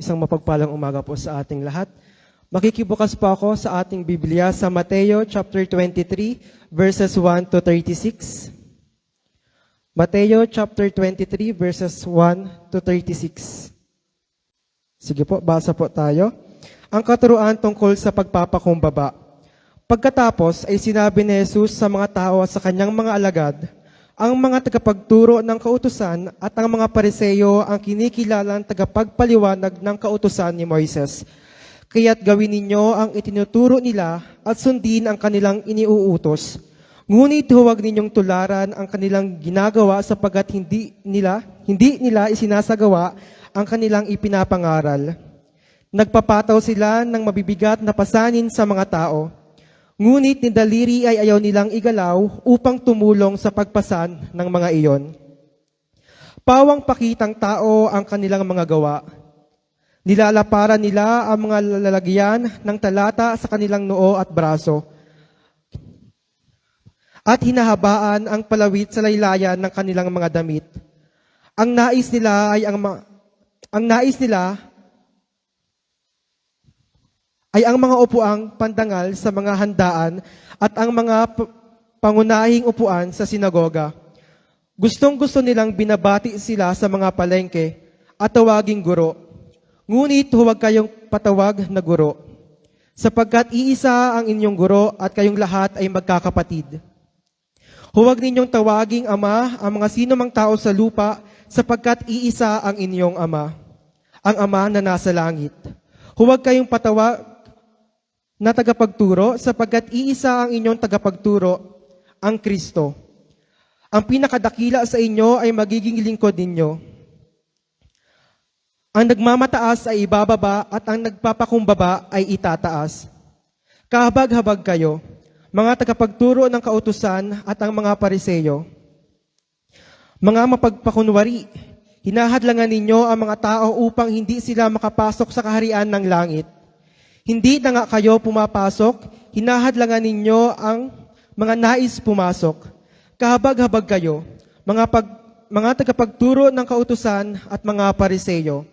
Isang mapagpalang umaga po sa ating lahat. Makikibukas po ako sa ating Biblia sa Mateo chapter 23 verses 1 to 36. Mateo chapter 23 verses 1 to 36. Sige po, basa po tayo. Ang katuruan tungkol sa pagpapakumbaba. Pagkatapos ay sinabi ni Jesus sa mga tao at sa kanyang mga alagad, ang mga tagapagturo ng kautusan at ang mga Pariseo ang kinikilalang tagapagpaliwanag ng kautusan ni Moises. Kaya't gawin ninyo ang itinuturo nila at sundin ang kanilang iniuutos. Ngunit huwag ninyong tularan ang kanilang ginagawa sapagkat hindi nila isinasagawa ang kanilang ipinapangaral. Nagpapataw sila ng mabibigat na pasanin sa mga tao. Ngunit ni daliri ay ayaw nilang igalaw upang tumulong sa pagpasan ng mga iyon. Pawang pakitang tao ang kanilang mga gawa. Nilalaparan nila ang mga lalagyan ng talata sa kanilang noo at braso. At hinahabaan ang palawit sa laylayan ng kanilang mga damit. Ang nais nila ay ang mga upuang pandangal sa mga handaan at ang mga pangunahing upuan sa sinagoga. Gustong-gusto nilang binabati sila sa mga palengke at tawaging guro. Ngunit huwag kayong patawag na guro, sapagkat iisa ang inyong guro at kayong lahat ay magkakapatid. Huwag ninyong tawaging ama ang mga sinumang tao sa lupa, sapagkat iisa ang inyong ama, ang ama na nasa langit. Huwag kayong patawag na tagapagturo, sapagkat iisa ang inyong tagapagturo, ang Kristo. Ang pinakadakila sa inyo ay magiging lingkod ninyo. Ang nagmamataas ay ibababa at ang nagpapakumbaba ay itataas. Kahabag-habag kayo, mga tagapagturo ng kautusan at ang mga Pariseo. Mga mapagpakunwari, hinahadlangan ninyo ang mga tao upang hindi sila makapasok sa kaharian ng langit. Hindi na nga kayo pumapasok, hinahadlangan ninyo ang mga nais pumasok. Kahabag-habag kayo, mga tagapagturo ng kautusan at mga Pariseo.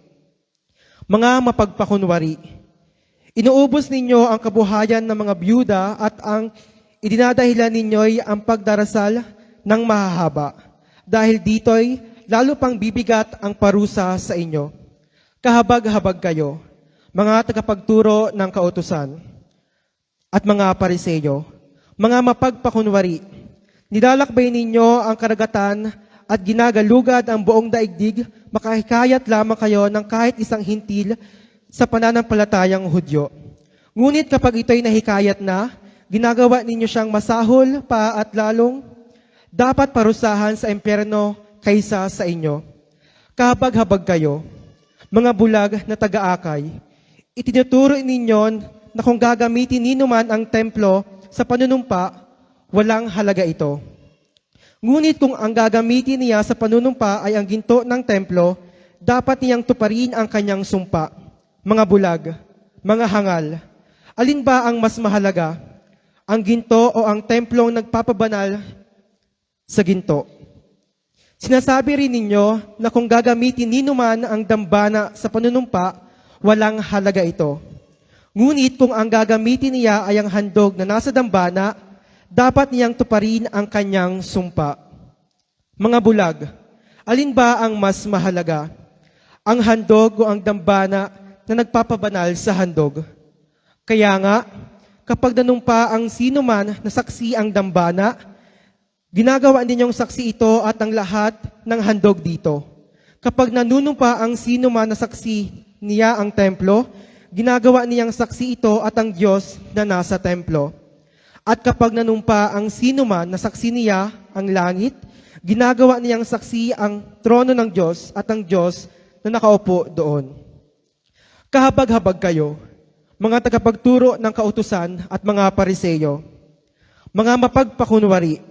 Mga mapagpakunwari, inuubos ninyo ang kabuhayan ng mga byuda at ang idinadahilan ninyo'y ang pagdarasal ng mahahaba. Dahil dito'y lalo pang bibigat ang parusa sa inyo. Kahabag-habag kayo, mga tagapagturo ng kautusan at mga Pariseo, mga mapagpakunwari, nilalakbay ninyo ang karagatan at ginagalugad ang buong daigdig, makahikayat lamang kayo ng kahit isang hintil sa pananampalatayang Hudyo. Ngunit kapag ito'y nahikayat na, ginagawa ninyo siyang masahol pa at lalong dapat parusahan sa impyerno kaysa sa inyo. Kahabag-habag kayo, mga bulag na taga-akay, itinuturo ninyo na kung gagamitin ninuman ang templo sa panunumpa, walang halaga ito. Ngunit kung ang gagamitin niya sa panunumpa ay ang ginto ng templo, dapat niyang tuparin ang kanyang sumpa. Mga bulag, mga hangal, alin ba ang mas mahalaga? Ang ginto o ang templong nagpapabanal sa ginto? Sinasabi rin ninyo na kung gagamitin ninuman ang dambana sa panunumpa, walang halaga ito. Ngunit kung ang gagamitin niya ay ang handog na nasa dambana, dapat niyang tuparin ang kanyang sumpa. Mga bulag, alin ba ang mas mahalaga? Ang handog o ang dambana na nagpapabanal sa handog? Kaya nga, kapag nanumpa ang sino man na saksi ang dambana, ginagawa ninyong saksi ito at ang lahat ng handog dito. Kapag nanunumpa ang sino man na saksi niya ang templo, ginagawa niyang saksi ito at ang Diyos na nasa templo. At kapag nanumpa ang sino man na saksi niya ang langit, ginagawa niyang saksi ang trono ng Diyos at ang Diyos na nakaupo doon. Kahabag-habag kayo, mga tagapagturo ng kautusan at mga Pariseo, mga mapagpakunwari.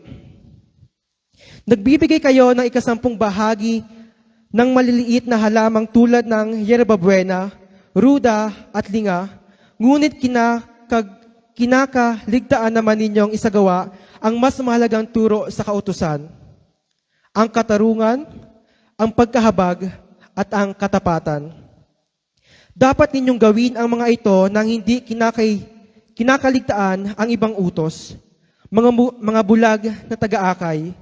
Nagbibigay kayo ng 10% bahagi ng maliliit na halamang tulad ng yerbabuena, ruda at linga, ngunit kinakaligtaan naman ninyong isagawa ang mas mahalagang turo sa kautusan, ang katarungan, ang pagkahabag, at ang katapatan. Dapat ninyong gawin ang mga ito nang hindi kinakaligtaan ang ibang utos, mga bulag na taga-akay.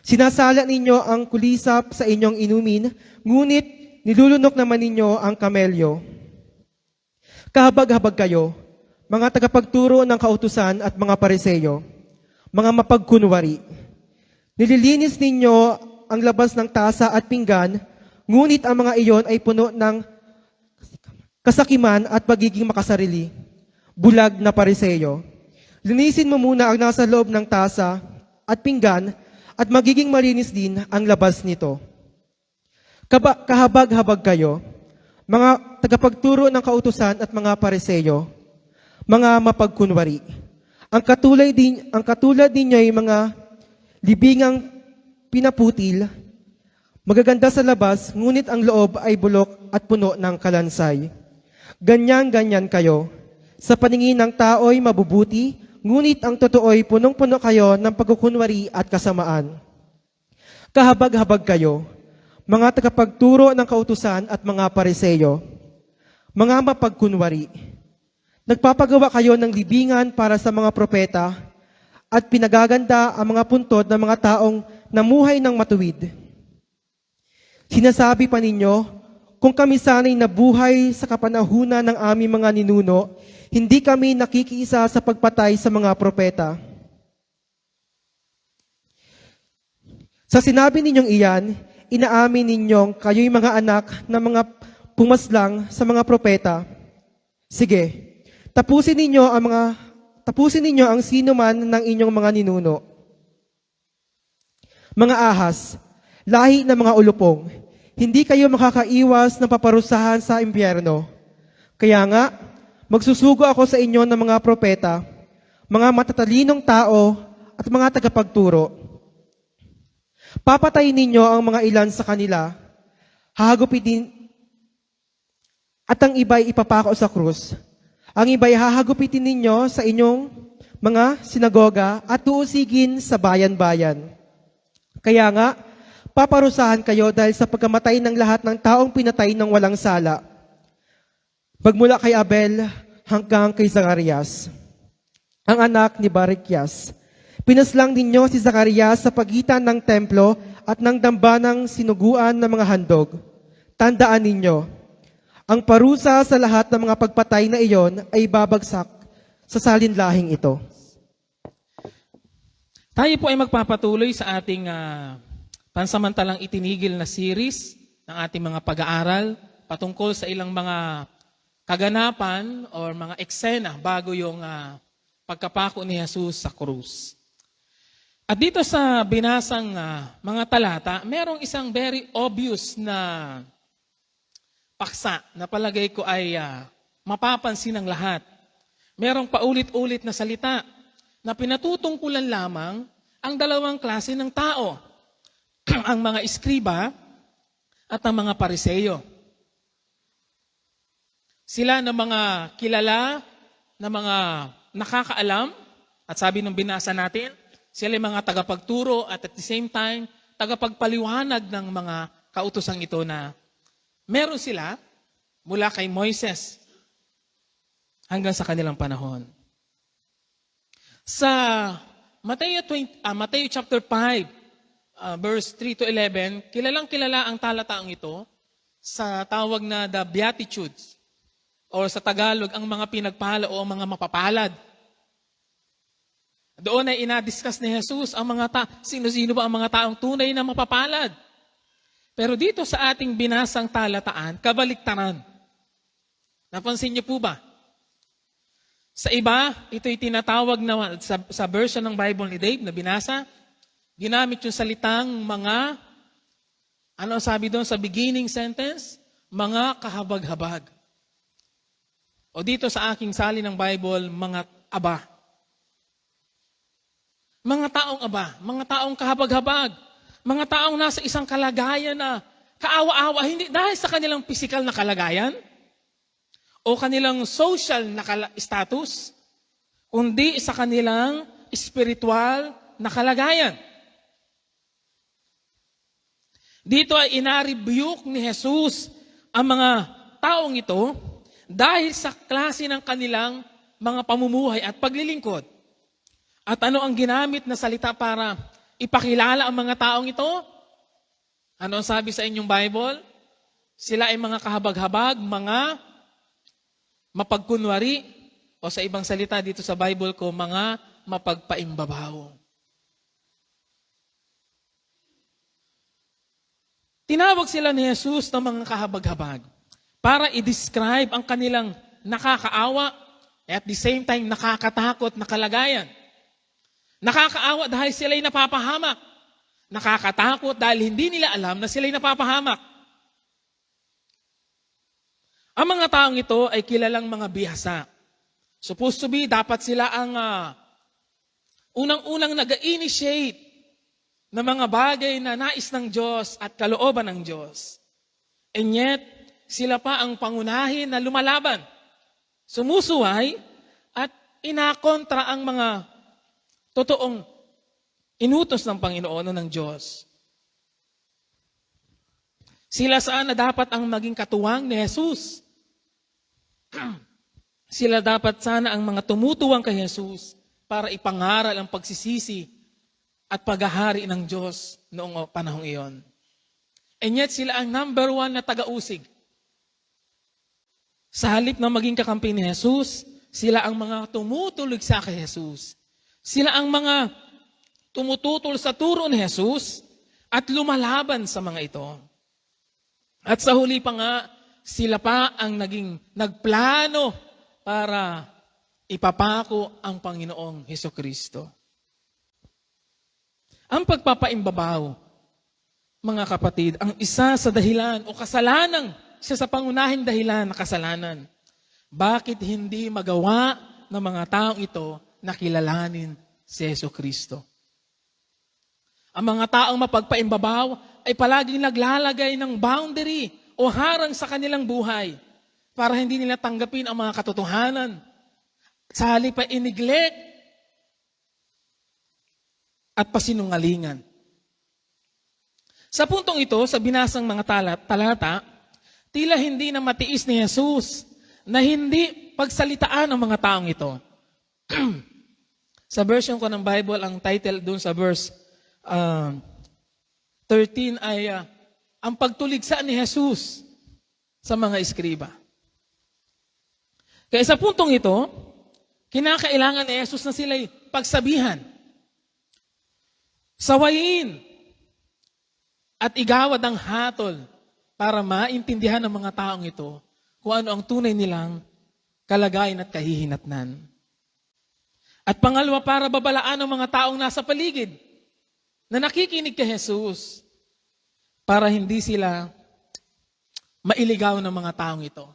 Sinasala ninyo ang kulisap sa inyong inumin, ngunit nilulunok naman ninyo ang kamelyo. Kahabag-habag kayo, mga tagapagturo ng kautusan at mga pariseyo, mga mapagkunwari. Nililinis ninyo ang labas ng tasa at pinggan, ngunit ang mga iyon ay puno ng kasakiman at pagiging makasarili. Bulag na pariseyo. Linisin mo muna ang nasa loob ng tasa at pinggan at magiging malinis din ang labas nito. Kahabag-habag kayo, mga tagapagturo ng kautusan at mga pariseyo, mga mapagkunwari. Ang katulad ninyo ay mga libingang pinaputil, magaganda sa labas, ngunit ang loob ay bulok at puno ng kalansay. Ganyan-ganyan kayo. Sa paningin ng tao'y mabubuti, ngunit ang totoo'y punong-puno kayo ng pagkukunwari at kasamaan. Kahabag-habag kayo, mga tagapagturo ng kautusan at mga pariseyo, mga mapagkunwari. Nagpapagawa kayo ng libingan para sa mga propeta at pinagaganda ang mga puntod ng mga taong namuhay ng matuwid. Sinasabi pa ninyo, kung kami sana'y nabuhay sa kapanahunan ng aming mga ninuno, hindi kami nakikiisa sa pagpatay sa mga propeta. Sa sinabi ninyong iyan, inaamin ninyong kayo'y mga anak ng mga pumaslang sa mga propeta. Sige, tapusin ninyo ang sino man ng inyong mga ninuno. Mga ahas, lahi ng mga ulupong, hindi kayo makakaiwas ng paparusahan sa impyerno. Kaya nga, magsusugo ako sa inyo ng mga propeta, mga matatalinong tao at mga tagapagturo. Papatayin ninyo ang mga ilan sa kanila, hahagupitin at ang iba'y ipapako sa krus. Ang iba'y hahagupitin ninyo sa inyong mga sinagoga at tuusigin sa bayan-bayan. Kaya nga, paparusahan kayo dahil sa pagkamatay ng lahat ng taong pinatay ng walang sala. Magmula kay Abel hanggang kay Zacarias, ang anak ni Barakias. Pinaslang ninyo si Zacarias sa pagitan ng templo at ng dambanang sinuguan ng mga handog. Tandaan ninyo, ang parusa sa lahat ng mga pagpatay na iyon ay babagsak sa salinlahing ito. Tayo po ay magpapatuloy sa ating pansamantalang itinigil na series ng ating mga pag-aaral patungkol sa ilang mga kaganapan o mga eksena bago yung pagkapako ni Jesus sa krus. At dito sa binasang mga talata, merong isang very obvious na paksa na palagay ko ay mapapansin ng lahat. Merong paulit-ulit na salita na pinatutungkulan lamang ang dalawang klase ng tao, ang mga iskriba at ang mga pariseyo. Sila na mga kilala, na mga nakakaalam, at sabi ng binasa natin, sila yung mga tagapagturo at the same time, tagapagpaliwanag ng mga kautosang ito na meron sila mula kay Moises hanggang sa kanilang panahon. Sa Mateo chapter 5, verse 3 to 11, kilalang-kilala ang talataang ito sa tawag na the Beatitudes, o sa Tagalog, ang mga pinagpala o ang mga mapapalad. Doon ay inadiscuss ni Jesus ang sino-sino ba ang mga taong tunay na mapapalad. Pero dito sa ating binasang talataan, kabaliktaran. Napansin niyo po ba? Sa iba, ito'y tinatawag na, sa version ng Bible ni Dave na binasa, ginamit yung salitang mga, ano sabi doon sa beginning sentence? Mga kahabag-habag. O dito sa aking sali ng Bible, mga aba. Mga taong aba, mga taong kahabag-habag, mga taong nasa isang kalagayan na kaawa-awa, hindi dahil sa kanilang physical na kalagayan o kanilang social na status, kundi sa kanilang spiritual na kalagayan. Dito ay inarebuke ni Jesus ang mga taong ito dahil sa klase ng kanilang mga pamumuhay at paglilingkod. At ano ang ginamit na salita para ipakilala ang mga taong ito? Ano ang sabi sa inyong Bible? Sila ay mga kahabag-habag, mga mapagkunwari, o sa ibang salita dito sa Bible ko, mga mapagpaimbabaw. Tinawag sila ni Jesus ng mga kahabag-habag para i-describe ang kanilang nakakaawa at the same time nakakatakot na kalagayan. Nakakaawa dahil sila'y napapahamak. Nakakatakot dahil hindi nila alam na sila'y napapahamak. Ang mga taong ito ay kilalang mga bihasa. Supposed to be, dapat sila ang unang-unang nag-initiate ng mga bagay na nais ng Diyos at kalooban ng Diyos. And yet, sila pa ang pangunahin na lumalaban, sumusuway, at inakontra ang mga totoong inutos ng Panginoon o ng Diyos. Sila saan na dapat ang maging katuwang ni Jesus. Sila dapat sana ang mga tumutuwang kay Jesus para ipangaral ang pagsisisi at paghahari ng Diyos noong panahong iyon. And yet sila ang number one na taga-usig. Sa halip na maging kakampi ni Jesus, sila ang mga tumutulog sa kay Jesus. Sila ang mga tumututol sa turo ni Jesus at lumalaban sa mga ito. At sa huli pa nga, sila pa ang nagplano para ipapako ang Panginoong Hesukristo. Ang pagpapaimbabaw, mga kapatid, ang isa sa dahilan o kasalanan, isa sa pangunahing dahilan na kasalanan. Bakit hindi magawa ng mga taong ito na kilalanin si Hesukristo? Ang mga taong mapagpaimbabaw ay palaging naglalagay ng boundary o harang sa kanilang buhay para hindi nila tanggapin ang mga katotohanan. Sa halip ay i-neglect at pasinungalingan. Sa puntong ito, sa binasang mga talata, tila hindi na matiis ni Jesus na hindi pagsalitaan ang mga taong ito. Sa version ko ng Bible, ang title dun sa verse 13 ay ang pagtuligsa ni Jesus sa mga eskriba. Kaya sa puntong ito, kinakailangan ni Jesus na sila'y pagsabihan, sawayin, at igawad ang hatol para maintindihan ng mga taong ito kung ano ang tunay nilang kalagayan at kahihinatnan. At pangalawa, para babalaan ang mga taong nasa paligid na nakikinig kay Jesus para hindi sila mailigaw ng mga taong ito.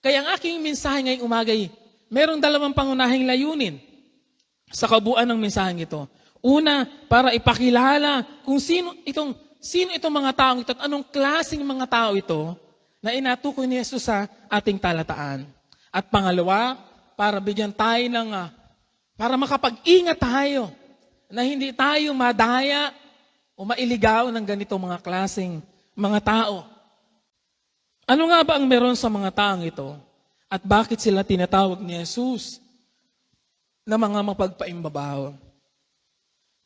Kaya ang aking mensahe ngayong umagay, merong dalawang pangunahing layunin sa kabuuan ng mensaheng ito. Una, para ipakilala kung sino itong mga taong ito at anong klaseng mga tao ito na inatukoy ni Jesus sa ating talataan. At pangalawa, para bigyan tayo para makapag-ingat tayo na hindi tayo madaya o mailigaw ng ganitong mga klaseng mga tao. Ano nga ba ang meron sa mga taong ito? At bakit sila tinatawag ni Jesus na mga mapagpaimbabaw?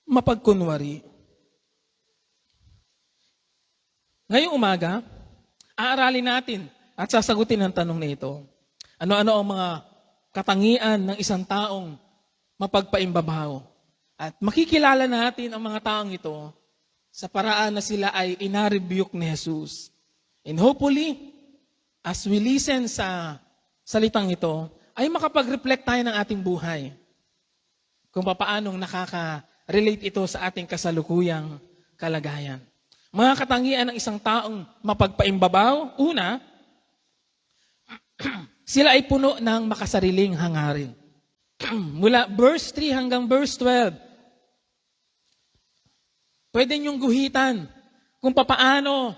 Mapagkunwari. Ngayong umaga, aaralin natin at sasagutin ang tanong na ito. Ano-ano ang mga katangian ng isang taong mapagpaimbabaw? At makikilala natin ang mga taong ito sa paraan na sila ay inarebuke ni Jesus. And hopefully, as we listen sa salitang ito, ay makapag-reflect tayo ng ating buhay. Kung paanong nakaka-relate ito sa ating kasalukuyang kalagayan. Mga katangian ng isang taong mapagpaimbabaw, una, sila ay puno ng makasariling hangarin. Mula verse 3 hanggang verse 12, pwede niyong guhitan kung paano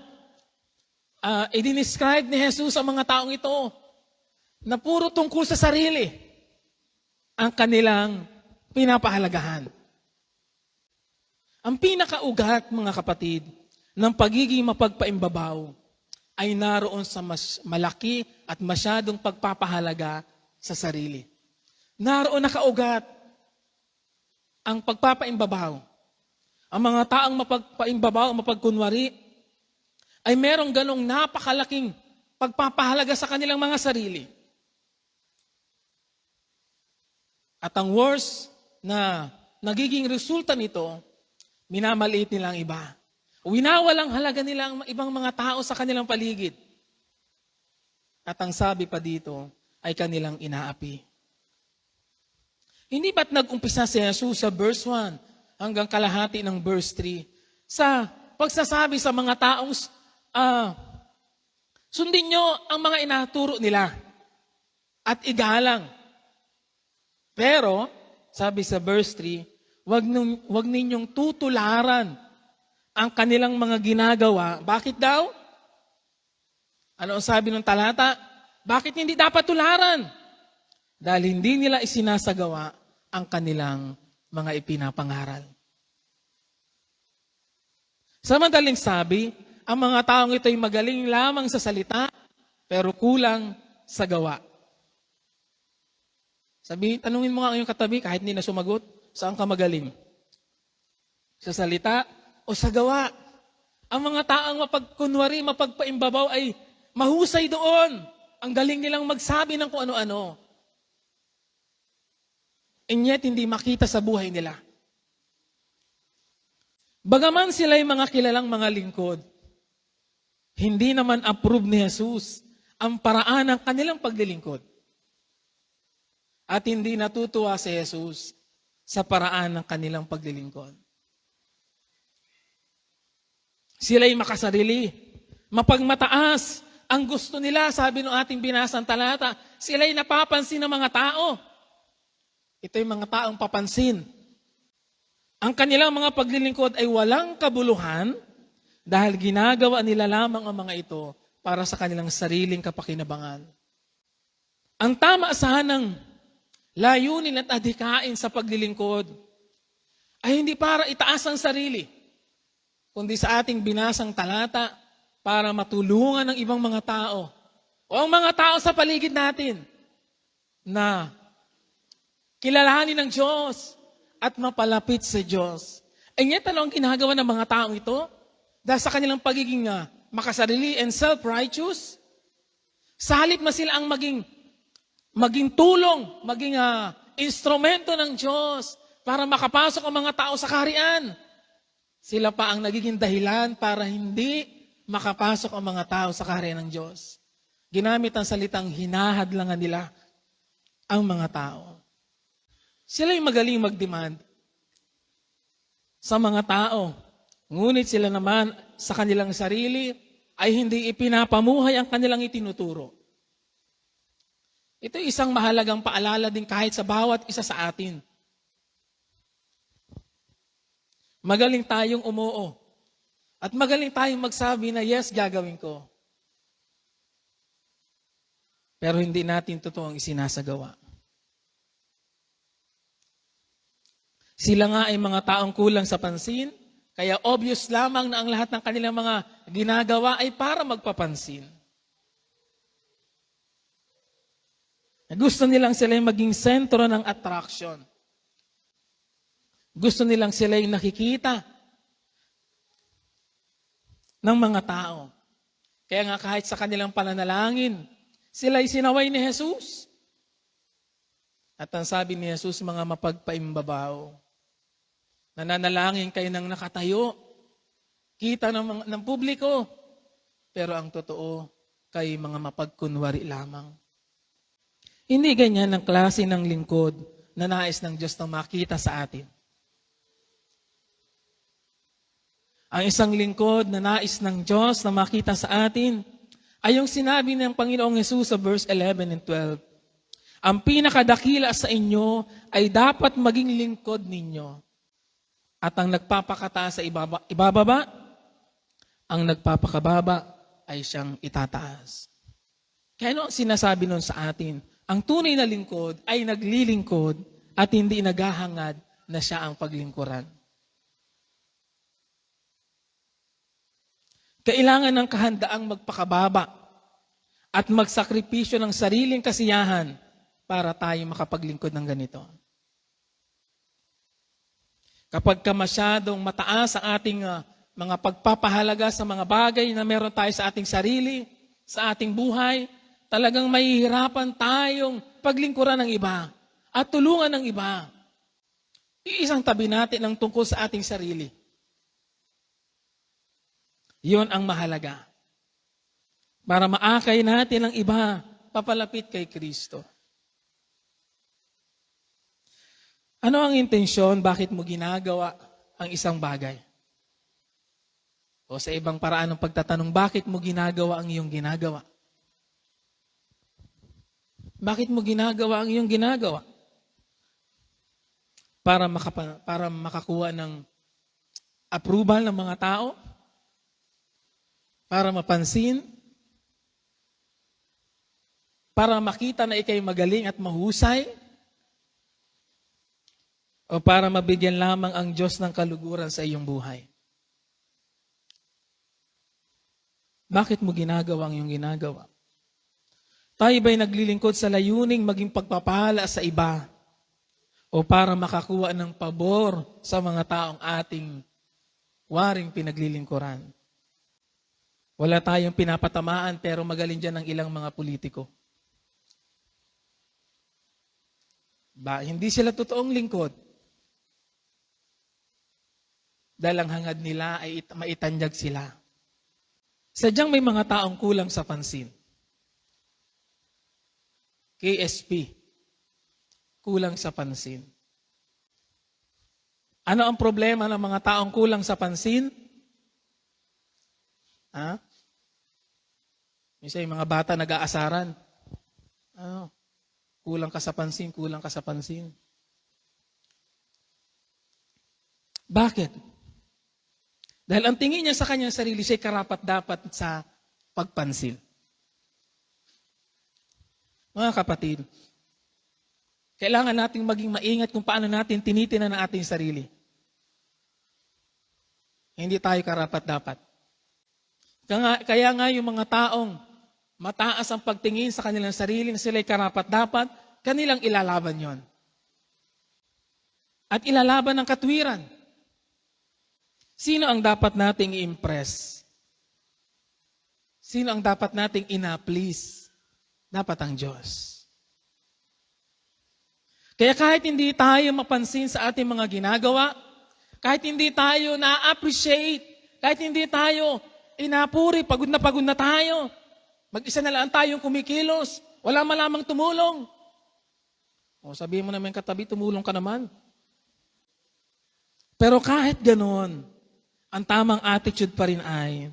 i-describe ni Jesus ang mga taong ito na puro tungkol sa sarili ang kanilang pinapahalagahan. Ang pinakaugat, mga kapatid, ng pagiging mapagpaimbabaw ay naroon sa mas malaki at masyadong pagpapahalaga sa sarili. Naroon nakaugat ang pagpapaimbabaw. Ang mga taong mapagpaimbabaw, mapagkunwari, ay merong ganong napakalaking pagpapahalaga sa kanilang mga sarili. At ang worst na nagiging resulta nito, minamaliit nila ang iba. Winawalang halaga nila ang ibang mga tao sa kanilang paligid. At ang sabi pa dito ay kanilang inaapi. Hindi ba't nag-umpisa si Jesus sa verse 1 hanggang kalahati ng verse 3 sa pagsasabi sa mga taong sundin nyo ang mga inaturo nila at igalang. Pero, sabi sa verse 3, wag ninyong tutularan ang kanilang mga ginagawa. Bakit daw? Ano ang sabi ng talata? Bakit hindi dapat tularan? Dahil hindi nila isinasagawa ang kanilang mga ipinapangaral. Sa madaling sabi, ang mga taong ito ay magaling lamang sa salita, pero kulang sa gawa. Tanungin mo nga ang iyong katabi, kahit hindi na sumagot, saan ka magaling? Sa salita o sa gawa? Ang mga taong mapagkunwari, mapagpaimbabaw ay mahusay doon. Ang galing nilang magsabi ng kung ano-ano. And yet, hindi makita sa buhay nila. Bagaman sila'y mga kilalang mga lingkod, hindi naman approve ni Jesus ang paraan ng kanilang paglilingkod. At hindi natutuwa si Jesus sa paraan ng kanilang paglilingkod. Sila'y makasarili, mapagmataas. Ang gusto nila, sabi ng ating binasang talata, sila'y napapansin ng mga tao. Ito'y mga taong papansin. Ang kanilang mga paglilingkod ay walang kabuluhan dahil ginagawa nila lamang ang mga ito para sa kanilang sariling kapakinabangan. Ang tama sanang layunin at adhikain sa paglilingkod ay hindi para itaas ang sarili, kundi sa ating binasang talata para matulungan ng ibang mga tao o ang mga tao sa paligid natin na kilalanin ng Diyos at mapalapit sa Diyos. E ngayon ang ginagawa ng mga taong ito dahil sa kanilang pagiging makasarili and self-righteous, sa halip na sila ang maging tulong, maging instrumento ng Diyos para makapasok ang mga tao sa kaharian. Sila pa ang nagiging dahilan para hindi makapasok ang mga tao sa kaharian ng Diyos. Ginamit ang salitang hinahadlangan nila ang mga tao. Sila'y magaling mag-demand sa mga tao. Ngunit sila naman sa kanilang sarili ay hindi ipinapamuhay ang kanilang itinuturo. Ito isang mahalagang paalala din kahit sa bawat isa sa atin. Magaling tayong umuo. At magaling tayong magsabi na yes, gagawin ko. Pero hindi natin totoong isinasagawa. Sila nga ay mga taong kulang sa pansin, kaya obvious lamang na ang lahat ng kanilang mga ginagawa ay para magpapansin. Gusto nilang sila'y maging sentro ng attraction. Gusto nilang sila'y nakikita ng mga tao. Kaya nga kahit sa kanilang pananalangin, sila'y sinaway ni Jesus. At ang sabi ni Jesus, mga mapagpaimbabaw, nananalangin kayo ng nakatayo, kita ng publiko, pero ang totoo, kayo mga mapagkunwari lamang. Hindi ganyan ang klase ng lingkod na nais ng Diyos na makita sa atin. Ang isang lingkod na nais ng Diyos na makita sa atin ay yung sinabi ng Panginoong Jesus sa verse 11 and 12. Ang pinakadakila sa inyo ay dapat maging lingkod ninyo. At ang nagpapakataas sa ibababa, ang nagpapakababa ay siyang itataas. Kaya ano ang sinasabi nun sa atin? Ang tunay na lingkod ay naglilingkod at hindi naghahangad na siya ang paglingkuran. Kailangan ng kahandaang magpakababa at magsakripisyo ng sariling kasiyahan para tayo makapaglingkod ng ganito. Kapag ka masyadong mataas ang ating mga pagpapahalaga sa mga bagay na meron tayo sa ating sarili, sa ating buhay, talagang mahihirapan tayong paglingkuran ng iba at tulungan ng iba. Iisang tabi natin ang tungkol sa ating sarili. Iyon ang mahalaga. Para maakay natin ang iba, papalapit kay Kristo. Ano ang intensyon? Bakit mo ginagawa ang isang bagay? O sa ibang paraan ng pagtatanong, bakit mo ginagawa ang iyong ginagawa? Bakit mo ginagawa ang iyong ginagawa? Para makakuha ng approval ng mga tao? Para mapansin? Para makita na ikay magaling at mahusay? O para mabigyan lamang ang Diyos ng kaluguran sa iyong buhay? Bakit mo ginagawa ang iyong ginagawa? Tayo ba'y naglilingkod sa layuning maging pagpapala sa iba? O para makakuha ng pabor sa mga taong ating waring pinaglilingkuran? Wala tayong pinapatamaan pero magaling dyan ng ilang mga politiko. Hindi sila totoong lingkod. Dahil ang hangad nila ay maitanyag sila. Sadyang may mga taong kulang sa pansin. KSP, kulang sa pansin. Ano ang problema ng mga taong kulang sa pansin? Minsan yung mga bata nag-aasaran. Kulang ka sa pansin, kulang ka sa pansin. Bakit? Dahil ang tingin niya sa kanyang sarili, siya'y karapat-dapat sa pagpansin. Mga kapatid, kailangan nating maging maingat kung paano natin tinitinan ang ating sarili. Hindi tayo karapat-dapat. Kaya nga yung mga taong mataas ang pagtingin sa kanilang sarili na sila'y karapat-dapat, kanilang ilalaban yon. At ilalaban ng katwiran. Sino ang dapat nating i-impress? Sino ang dapat nating ina-please? Dapat ang Diyos. Kaya kahit hindi tayo mapansin sa ating mga ginagawa, kahit hindi tayo na-appreciate, kahit hindi tayo inapuri, pagod na tayo, mag-isa na lang tayong kumikilos, wala malamang tumulong. O sabihin mo naman katabi, tumulong ka naman. Pero kahit ganon, ang tamang attitude pa rin ay,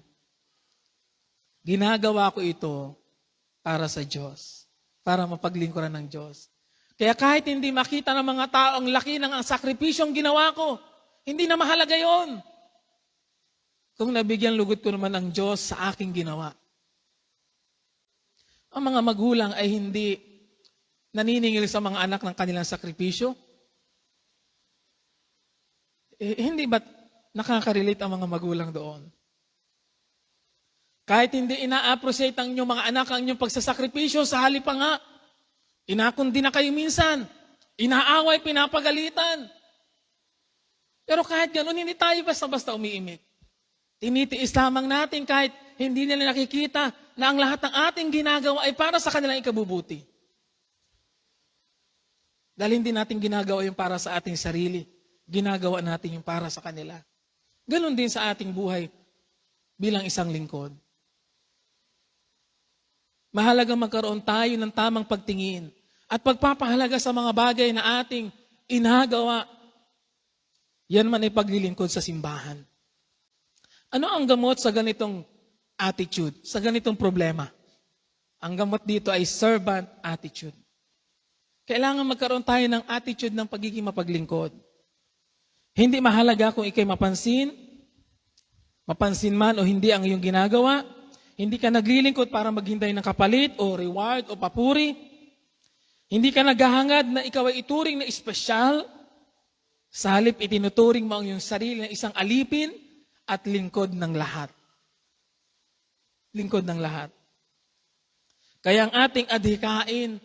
ginagawa ko ito para sa Diyos, para mapaglingkuran ng Diyos. Kaya kahit hindi makita ng mga tao ang laki ng sakripisyong ginawa ko, hindi na mahalaga yon. Kung nabigyan lugod ko naman ng Diyos sa aking ginawa. Ang mga magulang ay hindi naniningil sa mga anak ng kanilang sakripisyo. Hindi ba nakaka-relate ang mga magulang doon? Kahit hindi ina-appreciate ang inyong mga anak ang inyong pagsasakripisyo, sa halip pa nga, inakundi na kayo minsan, inaaway, pinapagalitan. Pero kahit gano'n, hindi tayo basta-basta umiimik. Tinitiis lamang natin kahit hindi nila nakikita na ang lahat ng ating ginagawa ay para sa kanilang ikabubuti. Dahil hindi natin ginagawa yung para sa ating sarili, ginagawa natin yung para sa kanila. Ganon din sa ating buhay bilang isang lingkod. Mahalaga magkaroon tayo ng tamang pagtingin at pagpapahalaga sa mga bagay na ating inagawa. Yan man ay paglilingkod sa simbahan. Ano ang gamot sa ganitong attitude, sa ganitong problema? Ang gamot dito ay servant attitude. Kailangan magkaroon tayo ng attitude ng pagiging mapaglingkod. Hindi mahalaga kung ikay mapansin man o hindi ang iyong ginagawa. Hindi ka naglilingkod para maghintay ng kapalit o reward o papuri. Hindi ka naghahangad na ikaw ay ituring na espesyal. Sa halip, itinuturing mo ang iyong sarili na isang alipin at lingkod ng lahat. lingkod ng lahat. Kaya ang ating adhikain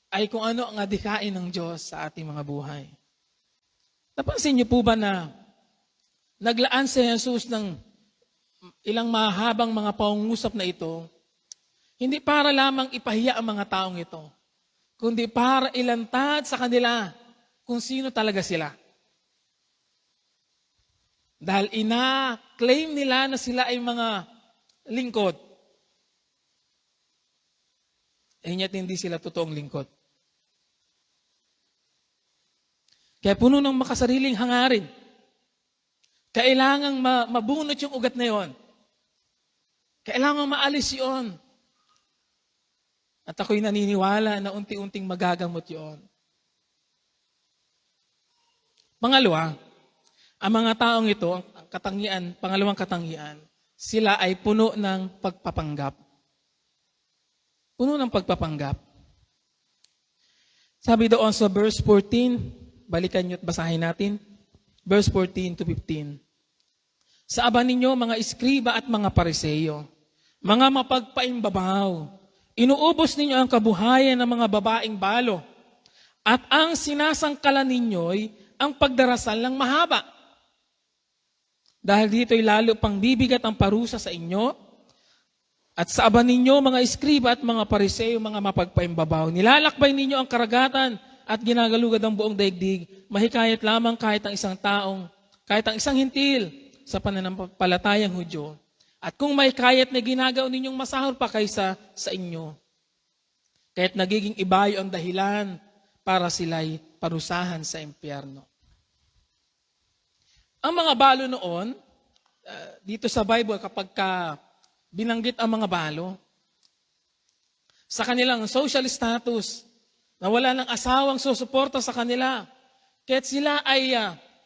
ay kung ano ang adhikain ng Diyos sa ating mga buhay. Napansin niyo po ba na naglaan si Jesus ng ilang mahabang mga pangungusap na ito, hindi para lamang ipahiya ang mga taong ito, kundi para ilantad sa kanila kung sino talaga sila. Dahil ina-claim nila na sila ay mga lingkod. Ngayon hindi sila totoong lingkod. Kaya puno ng makasariling hangarin. Kailangang mabunot yung ugat na yon. Kailangang maalis yon. At ako'y naniniwala na unti-unting magagamot yon. Pangalawa, ang mga taong ito, ang katangian, pangalawang katangian, sila ay puno ng pagpapanggap. Puno ng pagpapanggap. Sabi doon sa verse 14, balikan nyo at basahin natin. Verse 14 to 15. Sa aba ninyo, mga iskriba at mga pariseyo, mga mapagpaimbabaw, inuubos ninyo ang kabuhayan ng mga babaeng balo, at ang sinasangkalan ninyo'y ang pagdarasal ng mahaba. Dahil dito'y lalo pang bibigat ang parusa sa inyo, at sa aba ninyo, mga iskriba at mga pariseyo, mga mapagpaimbabaw, nilalakbay ninyo ang karagatan at ginagalugad ang buong daigdig, mahikayat lamang kahit ang isang hintil sa pananampalatayang Hudyo. At kung may kayat na ginagaw ninyong masahol pa kaysa sa inyo, kaya't nagiging ibayo ang dahilan para sila'y parusahan sa impyerno. Ang mga balo noon, dito sa Bible, kapag binanggit ang mga balo, sa kanilang social status, na wala ng asawang susuporta sa kanila. Kaya't sila ay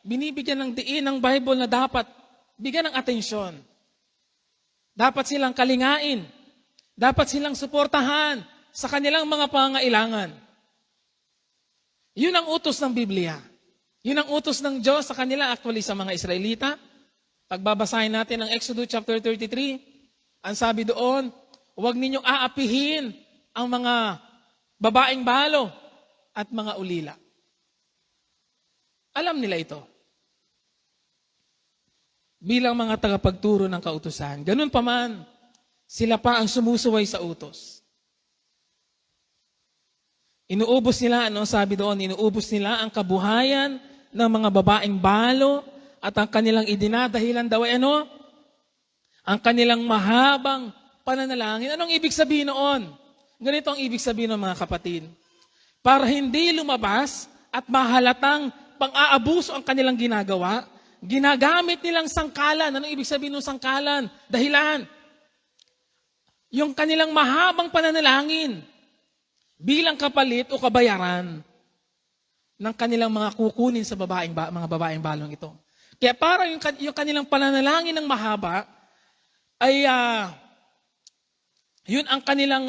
binibigyan ng diin ng Bible na dapat bigyan ng atensyon. Dapat silang kalingain. Dapat silang suportahan sa kanilang mga pangailangan. Yun ang utos ng Biblia. Yun ang utos ng Diyos sa kanila, actually sa mga Israelita. Pagbabasahin natin ang Exodus chapter 33, ang sabi doon, huwag ninyong aapihin ang mga babaeng balo at mga ulila. Alam nila ito. Bilang mga tagapagturo ng kautusan. Ganun pa man, sila pa ang sumusuway sa utos. Inuubos nila, sabi doon, inuubos nila ang kabuhayan ng mga babaeng balo at ang kanilang idinadahilan daw ay ang kanilang mahabang pananalangin. Anong ibig sabihin noon? Ganito ang ibig sabihin ng mga kapatid. Para hindi lumabas at mahalatang pang-aabuso ang kanilang ginagawa, ginagamit nilang sangkalan. Anong ibig sabihin ng sangkalan? Dahilan. Yung kanilang mahabang pananalangin bilang kapalit o kabayaran ng kanilang mga kukunin sa mga babaeng balong ito. Kaya para yung kanilang pananalangin ng mahaba ay yun ang kanilang,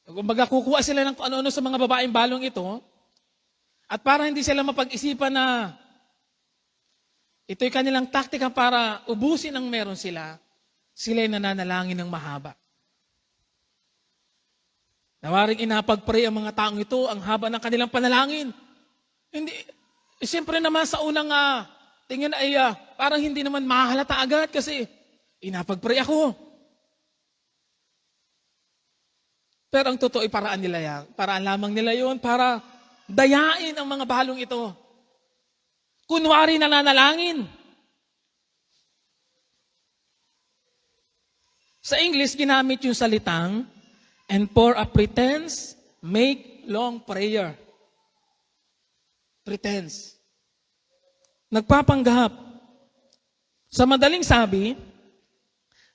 kumbaga kukuha sila ng ano-ano sa mga babaeng balong ito, at para hindi sila mapag-isipan na ito'y kanilang taktika para ubusin ang meron sila'y nananalangin ng mahaba. Nawaring inapag-pray ang mga taong ito, ang haba ng kanilang panalangin. Hindi, siyempre naman sa unang tingin ay parang hindi naman mahalata agad kasi inapag-pray ako. Pero ang totoo ay paraan nila yan. Paraan lamang nila yon para dayain ang mga balong ito. Kunwari nananalangin. Sa English, ginamit yung salitang, and for a pretense, make long prayer. Pretense. Nagpapanggap. Sa madaling sabi,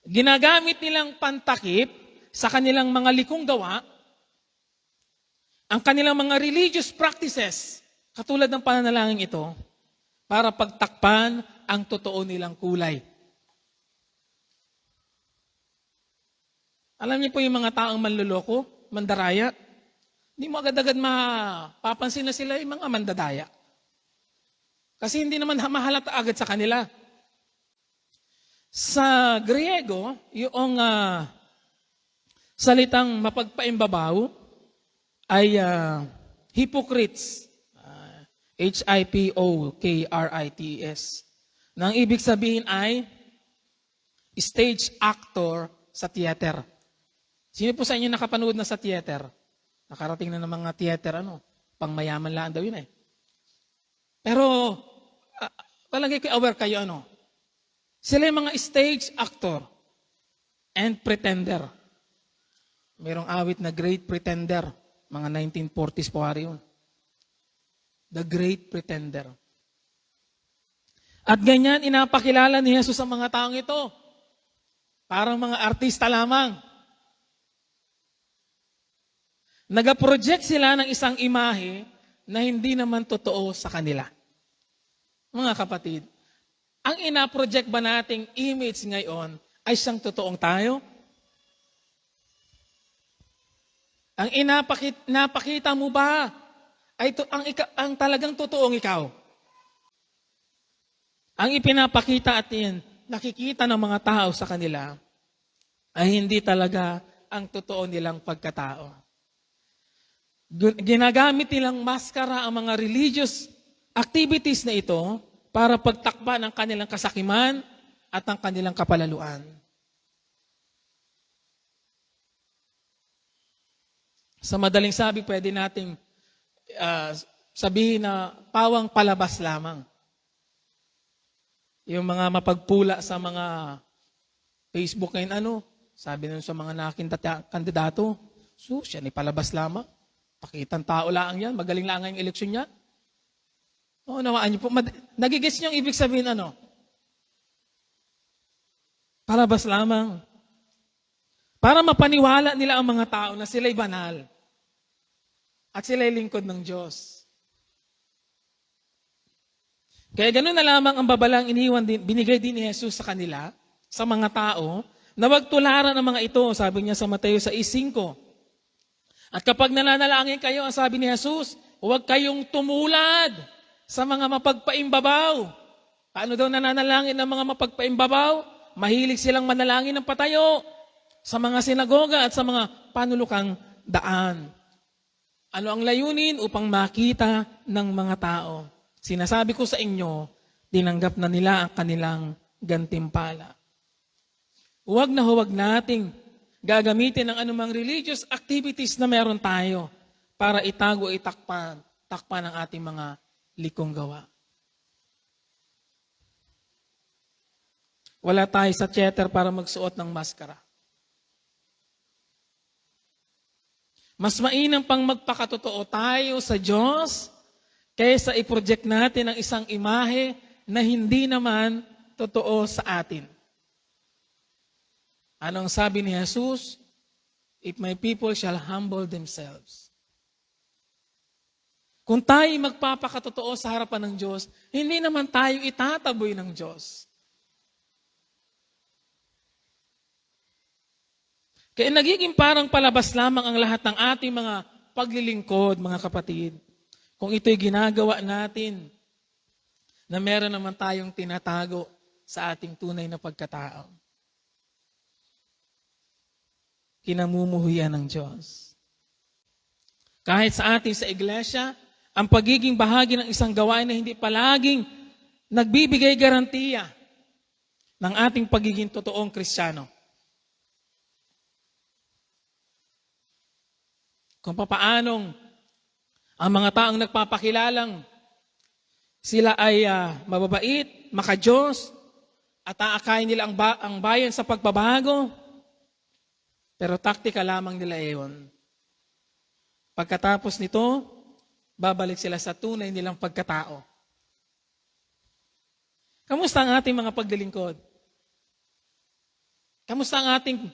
ginagamit nilang pantakip sa kanilang mga likong gawa, ang kanilang mga religious practices, katulad ng pananalangin ito, para pagtakpan ang totoo nilang kulay. Alam niyo po yung mga taong manluloko, mandaraya, hindi mo agad-agad mapapansin na sila yung mga mandadaya. Kasi hindi naman mahalata agad sa kanila. Sa Griego, yung salitang mapagpaimbabaw ay hypocrites. Hypokrits. Na ang ibig sabihin ay stage actor sa theater. Sino po sa inyo nakapanood na sa theater? Nakarating na ng mga theater, pangmayaman lang daw yun eh. Pero, palagay ko aware kayo, sila yung mga stage actor and pretender. Mayroong awit na Great Pretender. Mga 1940s po hari yun. The Great Pretender. At ganyan, inapakilala ni Jesus ang mga taong ito. Parang mga artista lamang. Nag-project sila ng isang imahe na hindi naman totoo sa kanila. Mga kapatid, ang ina-project ba nating image ngayon ay siyang totoong tayo? Ang napakita mo ba ay ang talagang totoong ikaw? Ang ipinapakita at nakikita ng mga tao sa kanila ay hindi talaga ang totoo nilang pagkatao. Ginagamit nilang maskara ang mga religious activities na ito para pagtakba ng kanilang kasakiman at ang kanilang kapalaluan. Sa madaling sabi, pwede nating sabihin na pawang palabas lamang. Yung mga mapagpula sa mga Facebook ngayon, sabi nun sa mga nakinta kandidato, siya ni palabas lamang. Pakitang tao lang yan, magaling lang yung eleksyon niya. Oo, nawaan niyo po. Nagigets niyo ang ibig sabihin, palabas lamang. Para mapaniwala nila ang mga tao na sila'y banal. At sila'y lingkod ng Diyos. Kaya ganoon na lamang ang babalang binigay din ni Jesus sa kanila, sa mga tao, na wag tularan ang mga ito, sabi niya sa Mateo 6:5. At kapag nananalangin kayo, ang sabi ni Jesus, huwag kayong tumulad sa mga mapagpaimbabaw. Paano daw nananalangin ng mga mapagpaimbabaw? Mahilig silang manalangin ng patayo sa mga sinagoga at sa mga panulukang daan. Ano ang layunin? Upang makita ng mga tao. Sinasabi ko sa inyo, tinanggap na nila ang kanilang gantimpala. Huwag na huwag nating gagamitin ang anumang religious activities na meron tayo para itago o takpan ang ating mga likong gawa. Wala tayo sa theater para magsuot ng maskara. Mas mainam pang magpakatotoo tayo sa Diyos kaysa i-project natin ang isang imahe na hindi naman totoo sa atin. Anong sabi ni Jesus? If my people shall humble themselves. Kung tayo magpapakatotoo sa harapan ng Diyos, hindi naman tayo itataboy ng Diyos. Kaya nagiging parang palabas lamang ang lahat ng ating mga paglilingkod, mga kapatid. Kung ito'y ginagawa natin, na meron naman tayong tinatago sa ating tunay na pagkatao. Kinamumuhuyan ng Diyos. Kahit sa atin sa iglesia, ang pagiging bahagi ng isang gawain na hindi palaging nagbibigay garantiya ng ating pagiging totoong Kristiyano. Kung papaanong ang mga taong nagpapakilalang sila ay mababait, makadiyos, at aakayin nila ang bayan sa pagbabago, pero taktika lamang nila iyon. Pagkatapos nito, babalik sila sa tunay nilang pagkatao. Kamusta ang ating mga paglilingkod? Kamusta ang ating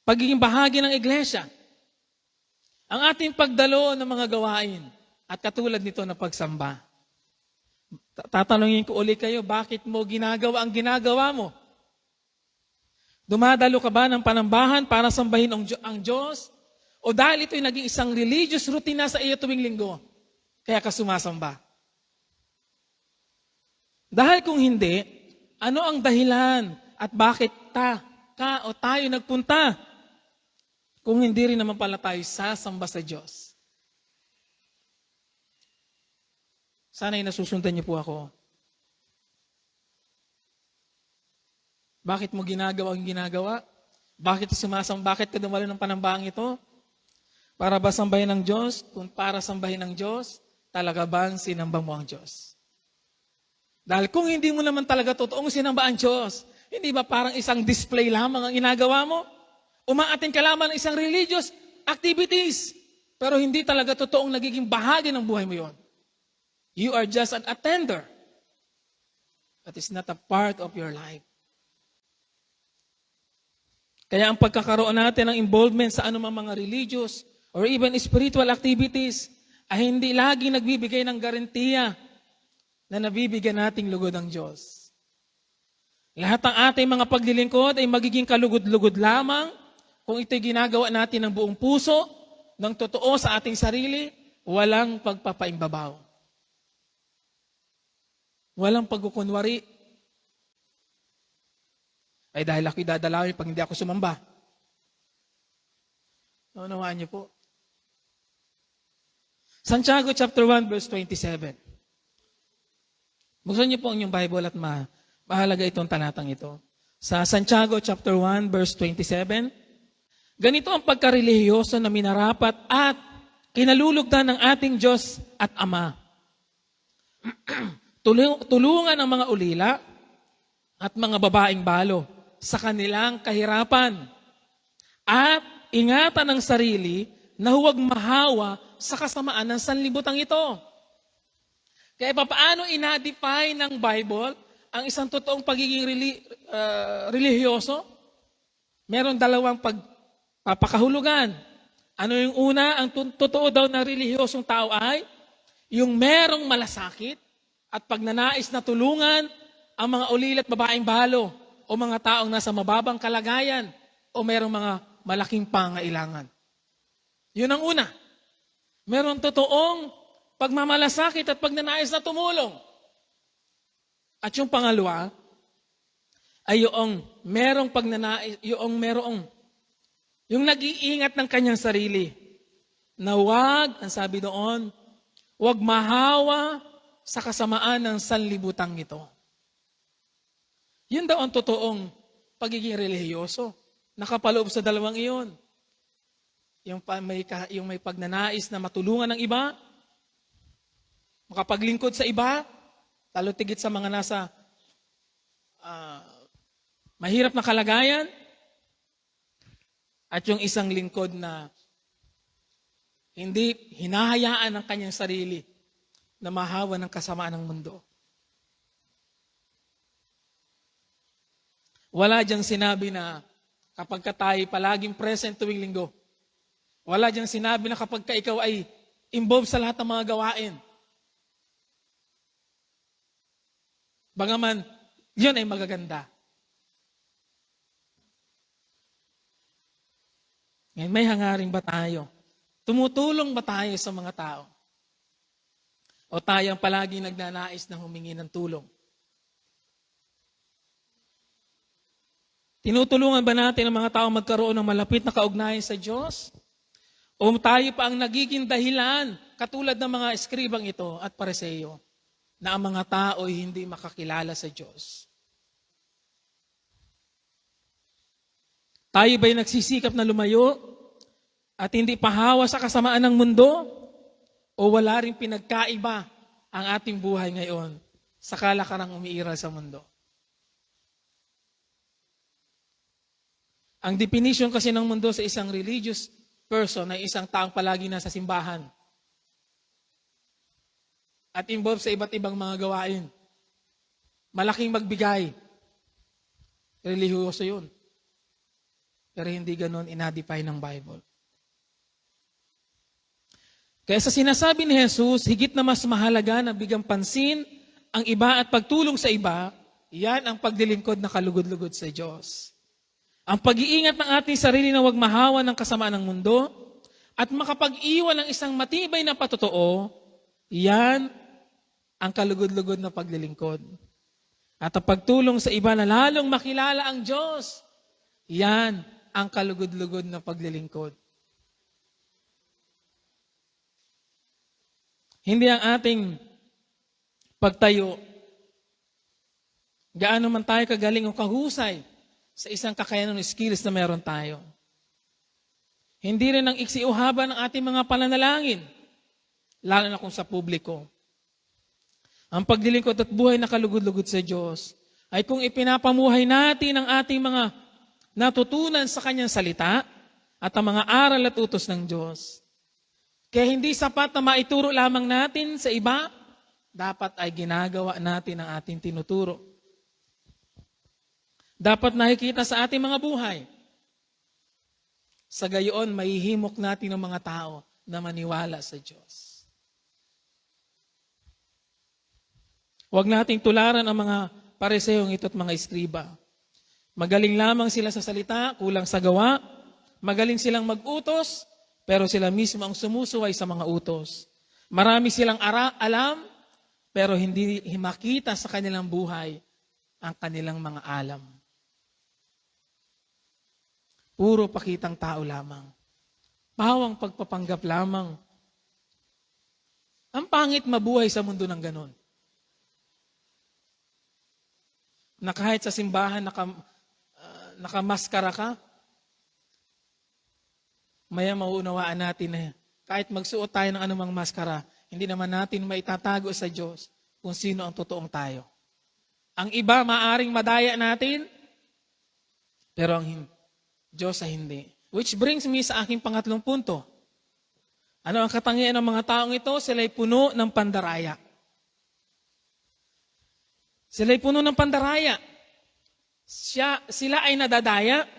pagiging bahagi ng iglesia? Ang ating pagdalo ng mga gawain at katulad nito na pagsamba. Tatanungin ko ulit kayo, bakit mo ginagawa ang ginagawa mo? Dumadalo ka ba ng panambahan para sambahin ang Diyos? O dahil ito'y naging isang religious routine na sa iyo tuwing linggo, kaya ka sumasamba? Dahil kung hindi, Ano ang dahilan at bakit ka o tayo nagpunta kung hindi rin naman pala tayo sasamba sa Diyos? Sana'y nasusundan niyo po ako. Bakit mo ginagawa ang ginagawa? Bakit ka dumalo ng panambaang ito? Para ba sambahin ng Diyos? Kung para sambahin ng Diyos, talaga bang sinamba mo ang Diyos? Dahil kung hindi mo naman talaga totoong sinamba ang Diyos, hindi ba parang isang display lamang ang ginagawa mo? Umaattend ka lamang ng isang religious activities, pero hindi talaga totoong nagiging bahagi ng buhay mo yon. You are just an attender. That is not a part of your life. Kaya ang pagkakaroon natin ng involvement sa anumang mga religious or even spiritual activities ay hindi lagi nagbibigay ng garantiya na nabibigyan nating lugod ang Diyos. Lahat ng ating mga paglilingkod ay magiging kalugod-lugod lamang kung ito'y ginagawa natin ng buong puso, ng totoo sa ating sarili, walang pagpapaimbabaw. Walang pagkukunwari. Ay dahil ako'y dadalawin pag hindi ako sumamba. Naunawaan niyo po. Santiago chapter 1 verse 27. Buksan niyo po ang inyong Bible at mahalaga itong talatang ito. Sa Santiago chapter 1 verse 27, ganito ang pagkarelihiyoso na minarapat at kinalulugdan ng ating Diyos at Ama. Tulungan ang mga ulila at mga babaeng balo sa kanilang kahirapan at ingatan ang sarili na huwag mahawa sa kasamaan ng sanlibutan ito. Kaya paano ina-define ng Bible ang isang totoong pagiging relihiyoso? Meron dalawang pagpapakahulugan. Ano yung una? Ang totoo daw na relihiyosong tao ay yung merong malasakit at pagnanais na tulungan ang mga ulilat babaeng balo o mga taong nasa mababang kalagayan o merong mga malaking pangailangan. Yun ang una. Meron totoong pagmamalasakit at pagnanais na tumulong. At yung pangalawa ay yung merong pagnanais, yung nag-iingat ng kanyang sarili na wag, ang sabi doon, wag mahawa sa kasamaan ng sanlibutang ito. Yun daw ang totoong pagiging relihiyoso. Nakapaloob sa dalawang iyon. Yung may pagnanais na matulungan ng iba, makapaglingkod sa iba, lalo tigit sa mga nasa mahirap na kalagayan, at yung isang lingkod na hindi hinahayaan ang kanyang sarili na mahawa ng kasamaan ng mundo. Wala diyang sinabi na kapag ka tayo palaging present tuwing linggo. Wala diyang sinabi na kapag ka ikaw ay involved sa lahat ng mga gawain. Bagaman, yun ay magaganda. Ngayon, may hangaring ba tayo? Tumutulong ba tayo sa mga tao? O tayong palaging nagnanais na humingi ng tulong? Tinutulungan ba natin ang mga tao magkaroon ng malapit na kaugnayan sa Diyos? O tayo pa ang nagiging dahilan, katulad ng mga eskribang ito at Pariseo, na ang mga tao ay hindi makakilala sa Diyos? Tayo ba'y nagsisikap na lumayo at hindi pahawa sa kasamaan ng mundo? O wala rin pinagkaiba ang ating buhay ngayon sa kalakarang umiiral sa mundo? Ang definition kasi ng mundo sa isang religious person ay isang taong palagi nasa simbahan at involved sa iba't ibang mga gawain. Malaking magbigay. Relihiyoso yun. Pero hindi ganon ina-define ng Bible. Kaya sa sinasabi ni Jesus, higit na mas mahalaga na bigyang pansin ang iba at pagtulong sa iba, yan ang pagdilingkod na kalugod-lugod sa Diyos. Ang pag-iingat ng ating sarili na huwag mahawa ng kasamaan ng mundo at makapag-iwan ng isang matibay na patotoo, yan ang kalugod-lugod na paglilingkod. At ang pagtulong sa iba na lalong makilala ang Diyos, yan ang kalugod-lugod na paglilingkod. Hindi ang ating pagtayo, gaano man tayo kagaling o kahusay sa isang kakayanan o skills na meron tayo. Hindi rin ang iksi o haba ng ating mga pananalangin, lalo na kung sa publiko. Ang paglilingkod at buhay na kalugod-lugod sa Diyos ay kung ipinapamuhay natin ang ating mga natutunan sa Kanyang salita at ang mga aral at utos ng Diyos. Kaya hindi sapat na maituro lamang natin sa iba, dapat ay ginagawa natin ang ating tinuturo. Dapat nakikita sa ating mga buhay. Sa gayon, mahihimok natin ang mga tao na maniwala sa Diyos. Huwag nating tularan ang mga parisehong ito at mga iskriba. Magaling lamang sila sa salita, kulang sa gawa. Magaling silang mag-utos, pero sila mismo ang sumusuway sa mga utos. Marami silang alam, pero hindi makita sa kanilang buhay ang kanilang mga alam. Puro pakitang tao lamang. Pawang pagpapanggap lamang. Ang pangit mabuhay sa mundo ng ganon. Na kahit sa simbahan nakamaskara ka, maya mauunawaan natin na kahit magsuot tayo ng anumang maskara, hindi naman natin maitatago sa Diyos kung sino ang totoong tayo. Ang iba maaring madaya natin, pero ang Diyos ay hindi. Which brings me sa aking pangatlong punto. Ano ang katangian ng mga taong ito? Sila'y puno ng pandaraya. Sila'y puno ng pandaraya. Sila ay nadadaya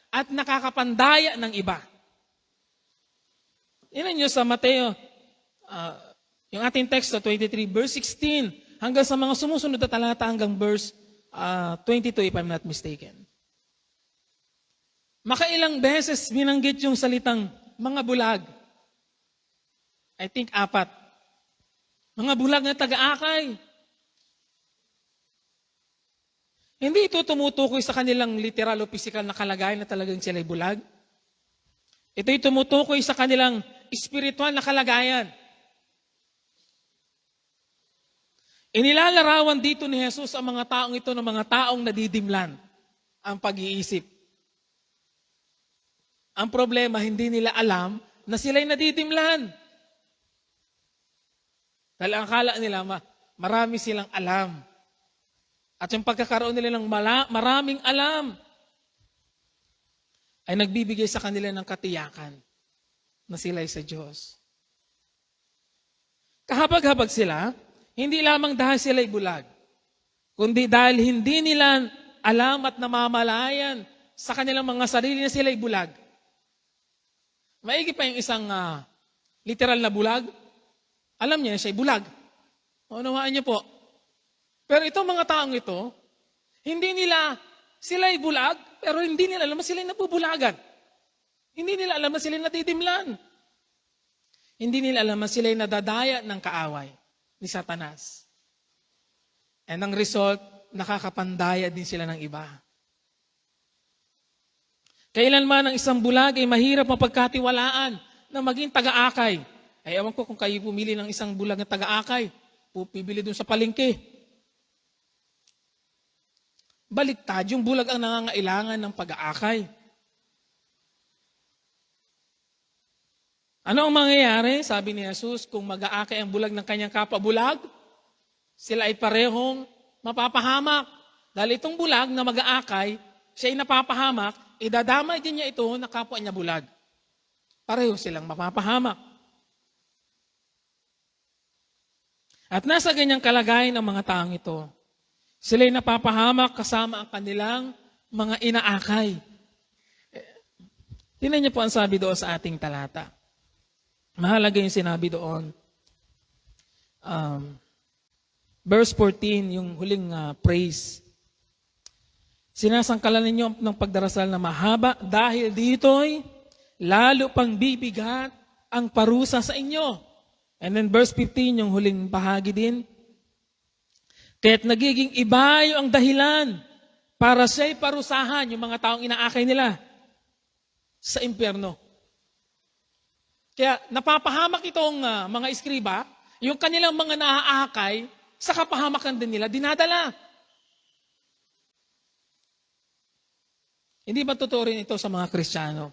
at nakakapandaya ng iba. Tingnan nyo sa Mateo, yung ating teksto, 23, verse 16, hanggang sa mga sumusunod na talata hanggang verse 22, if I'm not mistaken. Makailang beses binanggit yung salitang mga bulag. I think 4. Mga bulag na taga-akay. Hindi ito tumutukoy sa kanilang literal o physical na kalagayan na talagang sila'y bulag. Ito'y tumutukoy sa kanilang espiritual na kalagayan. Inilalarawan dito ni Jesus ang mga taong ito ng mga taong nadidimlan ang pag-iisip. Ang problema, hindi nila alam na sila'y nadidimlan. Dahil ang akala nila, marami silang alam. At yung pagkakaroon nila ng maraming alam ay nagbibigay sa kanila ng katiyakan na sila'y sa Diyos. Kahabag-habag sila, hindi lamang dahil sila'y bulag, kundi dahil hindi nila alam at namamalayan sa kanilang mga sarili na sila'y bulag. Maigi pa yung isang literal na bulag. Alam niya siya'y bulag. Unawaan niyo po. Pero itong mga taong ito, hindi nila sila'y bulag, pero hindi nila alam na sila'y nabubulagan. Hindi nila alam na sila'y natidimlan. Hindi nila alam na sila'y nadadaya ng kaaway ni Satanas. And ang result, nakakapandaya din sila ng iba. Kailanman ang isang bulag ay mahirap mapagkatiwalaan na maging taga-akay. Ay ewan ko kung kayo pumili ng isang bulag na taga-akay, pupibili dun sa palengke. Baliktad, yung bulag ang nangangailangan ng pag-aakay. Ano ang mangyayari? Sabi ni Jesus, kung mag-aakay ang bulag ng kanyang kapwa-bulag, sila ay parehong mapapahamak. Dahil itong bulag na mag-aakay, siya ay napapahamak, idadamay din niya ito na kapwa niya bulag. Pareho silang mapapahamak. At nasa ganyang kalagayan ng mga taong ito, sila'y napapahamak kasama ang kanilang mga inaakay. Tingnan niyo po ang sabi doon sa ating talata. Mahalaga yung sinabi doon. Verse 14, yung huling praise. Sinasangkalan ninyo ng pagdarasal na mahaba dahil dito'y lalo pang bibigat ang parusa sa inyo. And then verse 15, yung huling bahagi din. Kaya't nagiging iba yung ang dahilan para siya'y parusahan yung mga taong inaakay nila sa impyerno. Kaya napapahamak itong mga iskriba, yung kanilang mga naaakay, sa kapahamakan din nila, dinadala. Hindi ba totoo rin ito sa mga Kristiyano?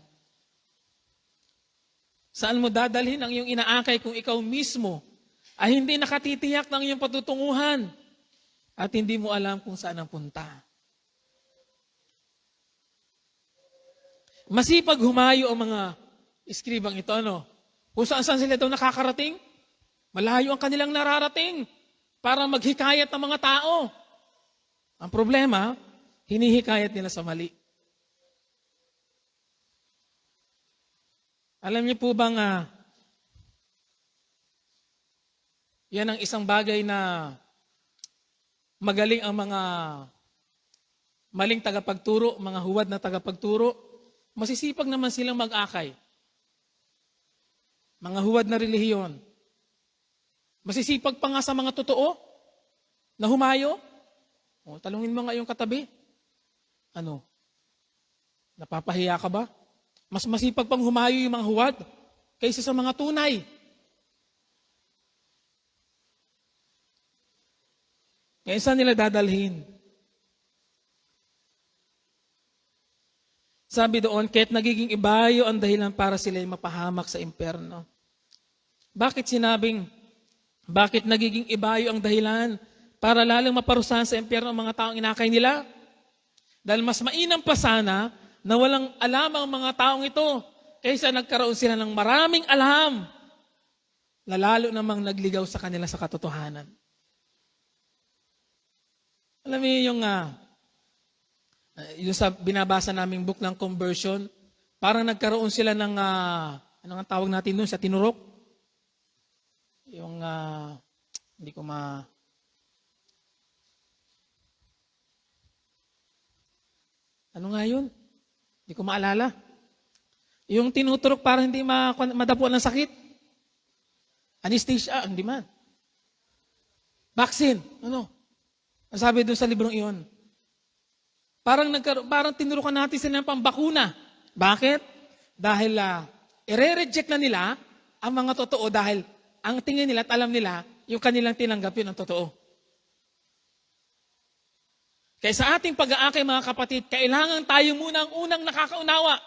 Saan mo dadalhin ang iyong inaakay kung ikaw mismo ay hindi nakatitiyak ng iyong patutunguhan at hindi mo alam kung saan ang punta? Masipag humayo ang mga iskribang ito, ano? Kung saan sila daw nakakarating, malayo ang kanilang nararating para maghikayat ng mga tao. Ang problema, hinihikayat nila sa mali. Alam niyo po bang yan ang isang bagay na magaling ang mga maling tagapagturo, mga huwad na tagapagturo, masisipag naman silang mag-akay. Mga huwad na relihiyon. Masisipag pa nga sa mga totoo na humayo. O, talungin mo nga yung katabi. Ano? Napapahiya ka ba? Mas masipag pang humayo yung mga huwad kaysa sa mga tunay. Ngayon saan nila dadalhin? Sabi doon, kaya't nagiging ibayo ang dahilan para sila'y mapahamak sa impyerno. Bakit nagiging ibayo ang dahilan para lalong maparusahan sa impyerno ang mga taong inakay nila? Dahil mas mainam pa sana na walang alam ang mga taong ito kaysa nagkaroon sila ng maraming alam na lalo namang nagligaw sa kanila sa katotohanan. Alam mo yung sa binabasa naming book ng conversion, parang nagkaroon sila ng, ano nga tawag natin doon sa tinurok? Yung, hindi ko ano nga yun? Hindi ko maalala. Yung tinuturok para hindi madapuan ng sakit. Anesthesia, hindi man. Vaccine, ano? Ang sabi doon sa librong iyon. Parang tinurukan natin sila ng pambakuna. Bakit? Dahil i-reject na nila ang mga totoo dahil ang tingin nila at alam nila yung kanilang tinanggap yun ang totoo. Kaya sa ating pag-aakay mga kapatid, kailangan tayo muna ang unang nakakaunawa.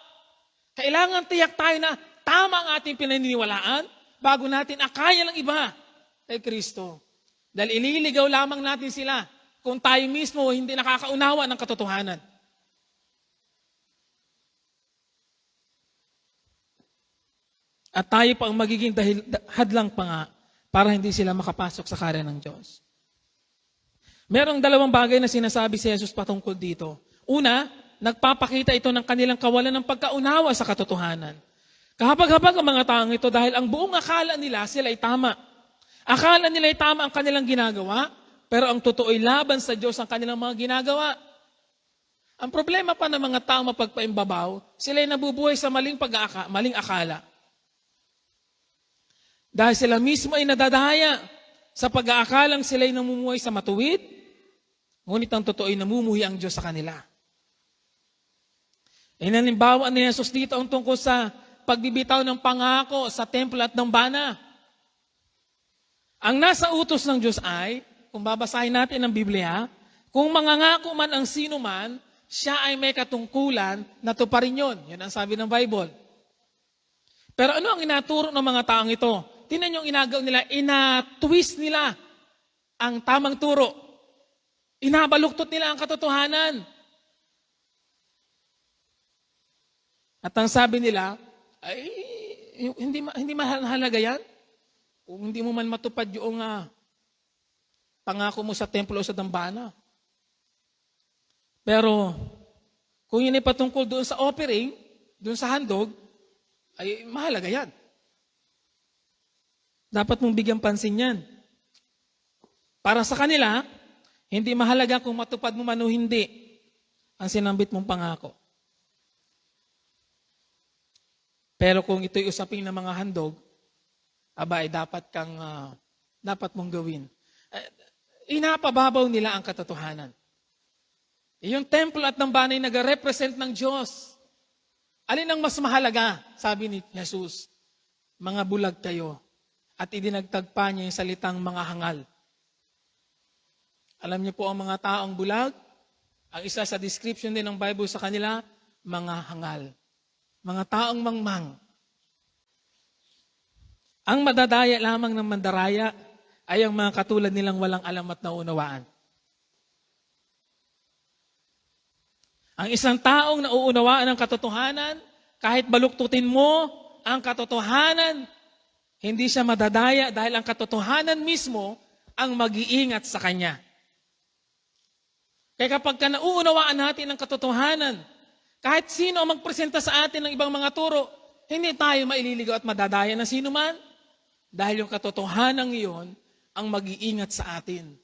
Kailangan tiyak tayo na tama ang ating pinaniniwalaan bago natin akaya ng iba kay Kristo. Dahil ililigaw lamang natin sila kung tayo mismo hindi nakakaunawa ng katotohanan. At tayo pa ang magiging hadlang pa nga para hindi sila makapasok sa karya ng Diyos. Merong dalawang bagay na sinasabi si Jesus patungkol dito. Una, nagpapakita ito ng kanilang kawalan ng pagkaunawa sa katotohanan. Kahabag-habag ang mga taong ito dahil ang buong akala nila sila ay tama. Akala nila ay tama ang kanilang ginagawa, pero ang totoo ay laban sa Diyos ang kanilang mga ginagawa. Ang problema pa ng mga taong mapagpaimbabaw, sila ay nabubuhay sa maling akala. Dahil sila mismo ay nadadaya sa pag-aakalang sila ay namumuhay sa matuwid, ngunit ang totoo ay namumuhay ang Diyos sa kanila. Inalimbawa ni Jesus dito ang tungkol sa pagbibitaw ng pangako sa templo at ng bana. Ang nasa utos ng Diyos ay, kung babasahin natin ang Biblia, kung mangangako man ang sino man, siya ay may katungkulan na tuparin yun. Yan ang sabi ng Bible. Pero ano ang inaturo ng mga taong ito? Tingnan yung inagaw nila, ina-twist nila ang tamang turo. Inabaluktot nila ang katotohanan. At ang sabi nila, ay, hindi mahalaga yan. Kung hindi mo man matupad yung pangako mo sa templo o sa dambana. Pero, kung yun ay patungkol doon sa offering, doon sa handog, ay mahalaga yan. Dapat mong bigyan pansin yan. Para sa kanila, hindi mahalaga kung matupad mo man o hindi ang sinambit mong pangako. Pero kung ito'y usaping ng mga handog, dapat mong gawin. Inapababaw nila ang katotohanan. Yung templo at nambanay nag-represent ng Diyos. Alin ang mas mahalaga? Sabi ni Jesus, mga bulag kayo. At idinagtagpa niya yung salitang mga hangal. Alam niyo po ang mga taong bulag? Ang isa sa description din ng Bible sa kanila, mga hangal. Mga taong mangmang. Ang madadaya lamang ng mandaraya ay ang mga katulad nilang walang alam at nauunawaan. Ang isang taong nauunawaan ng katotohanan, kahit baluktutin mo ang katotohanan, hindi siya madadaya dahil ang katotohanan mismo ang mag-iingat sa kanya. Kaya kapag nauunawaan natin ang katotohanan, kahit sino ang magpresenta sa atin ng ibang mga turo, hindi tayo maililigaw at madadaya ng sino man. Dahil yung katotohanan iyon ang mag-iingat sa atin.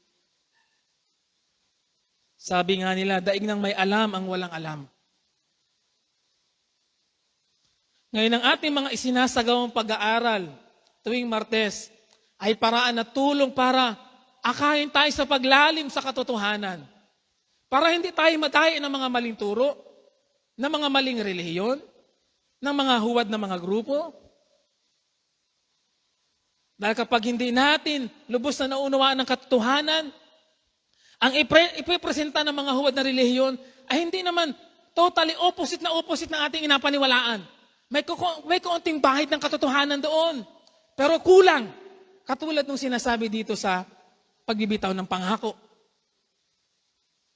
Sabi nga nila, daig nang may alam ang walang alam. Ngayon ang ating mga isinasagawang pag-aaral tuwing Martes ay paraan na tulong para akayin tayo sa paglalim sa katotohanan. Para hindi tayo madaya ng mga maling turo, ng mga maling relihiyon, ng mga huwad na mga grupo. Dahil kapag hindi natin lubos na naunawaan ng katotohanan, ang ipipresenta ng mga huwad na relihiyon ay hindi naman totally opposite ng ating inapaniwalaan. May kaunting bahid ng katotohanan doon. Pero kulang. Katulad ng sinasabi dito sa pagbibitaw ng pangako.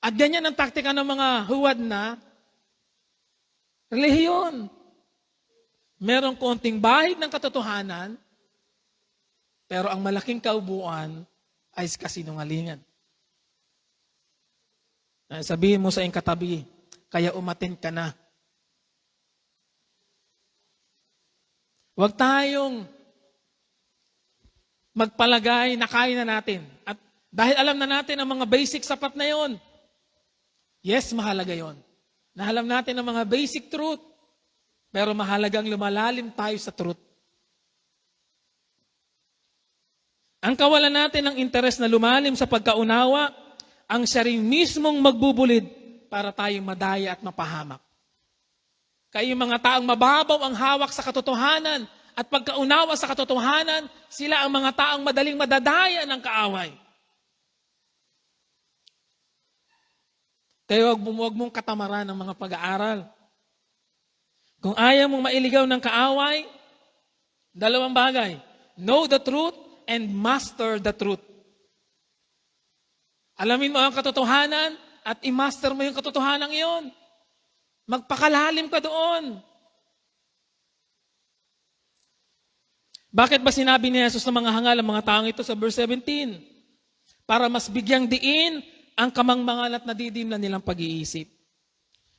At ganyan ang taktika ng mga huwad na relihiyon. Merong kaunting bahid ng katotohanan, pero ang malaking kaubuan ay kasinungalingan. Sabihin mo sa iyong katabi, kaya umatin ka na. Huwag tayong magpalagay na kaya na natin. At dahil alam na natin ang mga basic sapat na yon, yes, mahalaga yon. Na alam natin ang mga basic truth, pero mahalagang lumalalim tayo sa truth. Ang kawalan natin ng interes na lumalim sa pagkaunawa, ang siya rin mismong magbubulid para tayong madaya at mapahamak. Kaya yung mga taong mababaw ang hawak sa katotohanan at pagkaunawa sa katotohanan, sila ang mga taong madaling madadaya ng kaaway. Kaya huwag mong katamaran ng mga pag-aaral. Kung ayaw mong mailigaw ng kaaway, dalawang bagay. Know the truth and master the truth. Alamin mo ang katotohanan at i-master mo yung katotohanan iyon. Magpakalalim ka doon. Bakit ba sinabi ni Jesus sa mga hangal ang mga taong ito sa verse 17? Para mas bigyang diin ang kamangmangan at nadidim na nilang pag-iisip.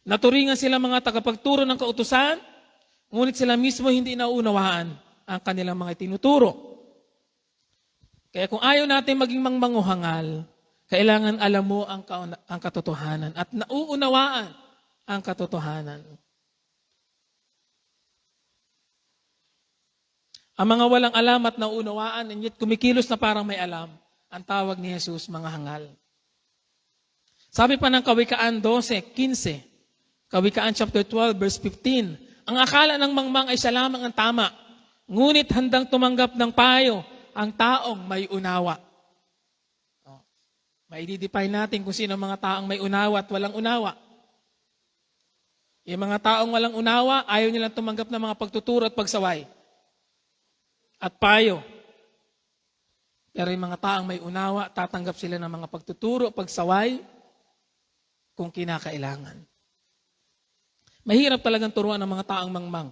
Naturingan sila mga tagapagturo ng kautusan, ngunit sila mismo hindi naunawaan ang kanilang mga tinuturo. Kaya kung ayaw natin maging mangmanguhangal, kailangan alam mo ang katotohanan at nauunawaan ang katotohanan. Ang mga walang alam at nauunawaan, and yet kumikilos na parang may alam, ang tawag ni Jesus mga hangal. Sabi pa ng Kawikaan 12:15, Kawikaan chapter 12, verse 15, ang akala ng mangmang ay siya lamang ang tama, ngunit handang tumanggap ng payo ang taong may unawa. Maididefine natin kung sino ang mga taong may unawa at walang unawa. Yung mga taong walang unawa, ayaw nilang tumanggap ng mga pagtuturo at pagsaway. At payo. Pero yung mga taong may unawa, tatanggap sila ng mga pagtuturo, pagsaway, kung kinakailangan. Mahirap talagang turuan ng mga taong mangmang.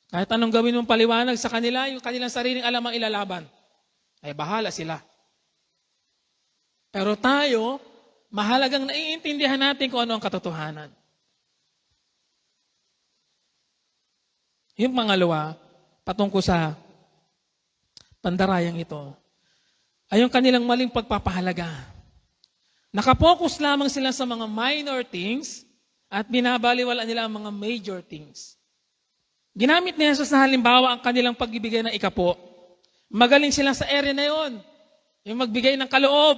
Kahit anong gawin mong paliwanag sa kanila, yung kanilang sariling alam ang ilalaban. Ay bahala sila. Pero tayo, mahalagang naiintindihan natin kung ano ang katotohanan. Yung pangalawa, patungkol sa pandarayang ito, ay yung kanilang maling pagpapahalaga. Nakapokus lamang sila sa mga minor things at binabaliwala nila ang mga major things. Ginamit ni Jesus na halimbawa ang kanilang pagbibigay ng ikapo. Magaling sila sa area na yon. yung magbigay ng kaloob,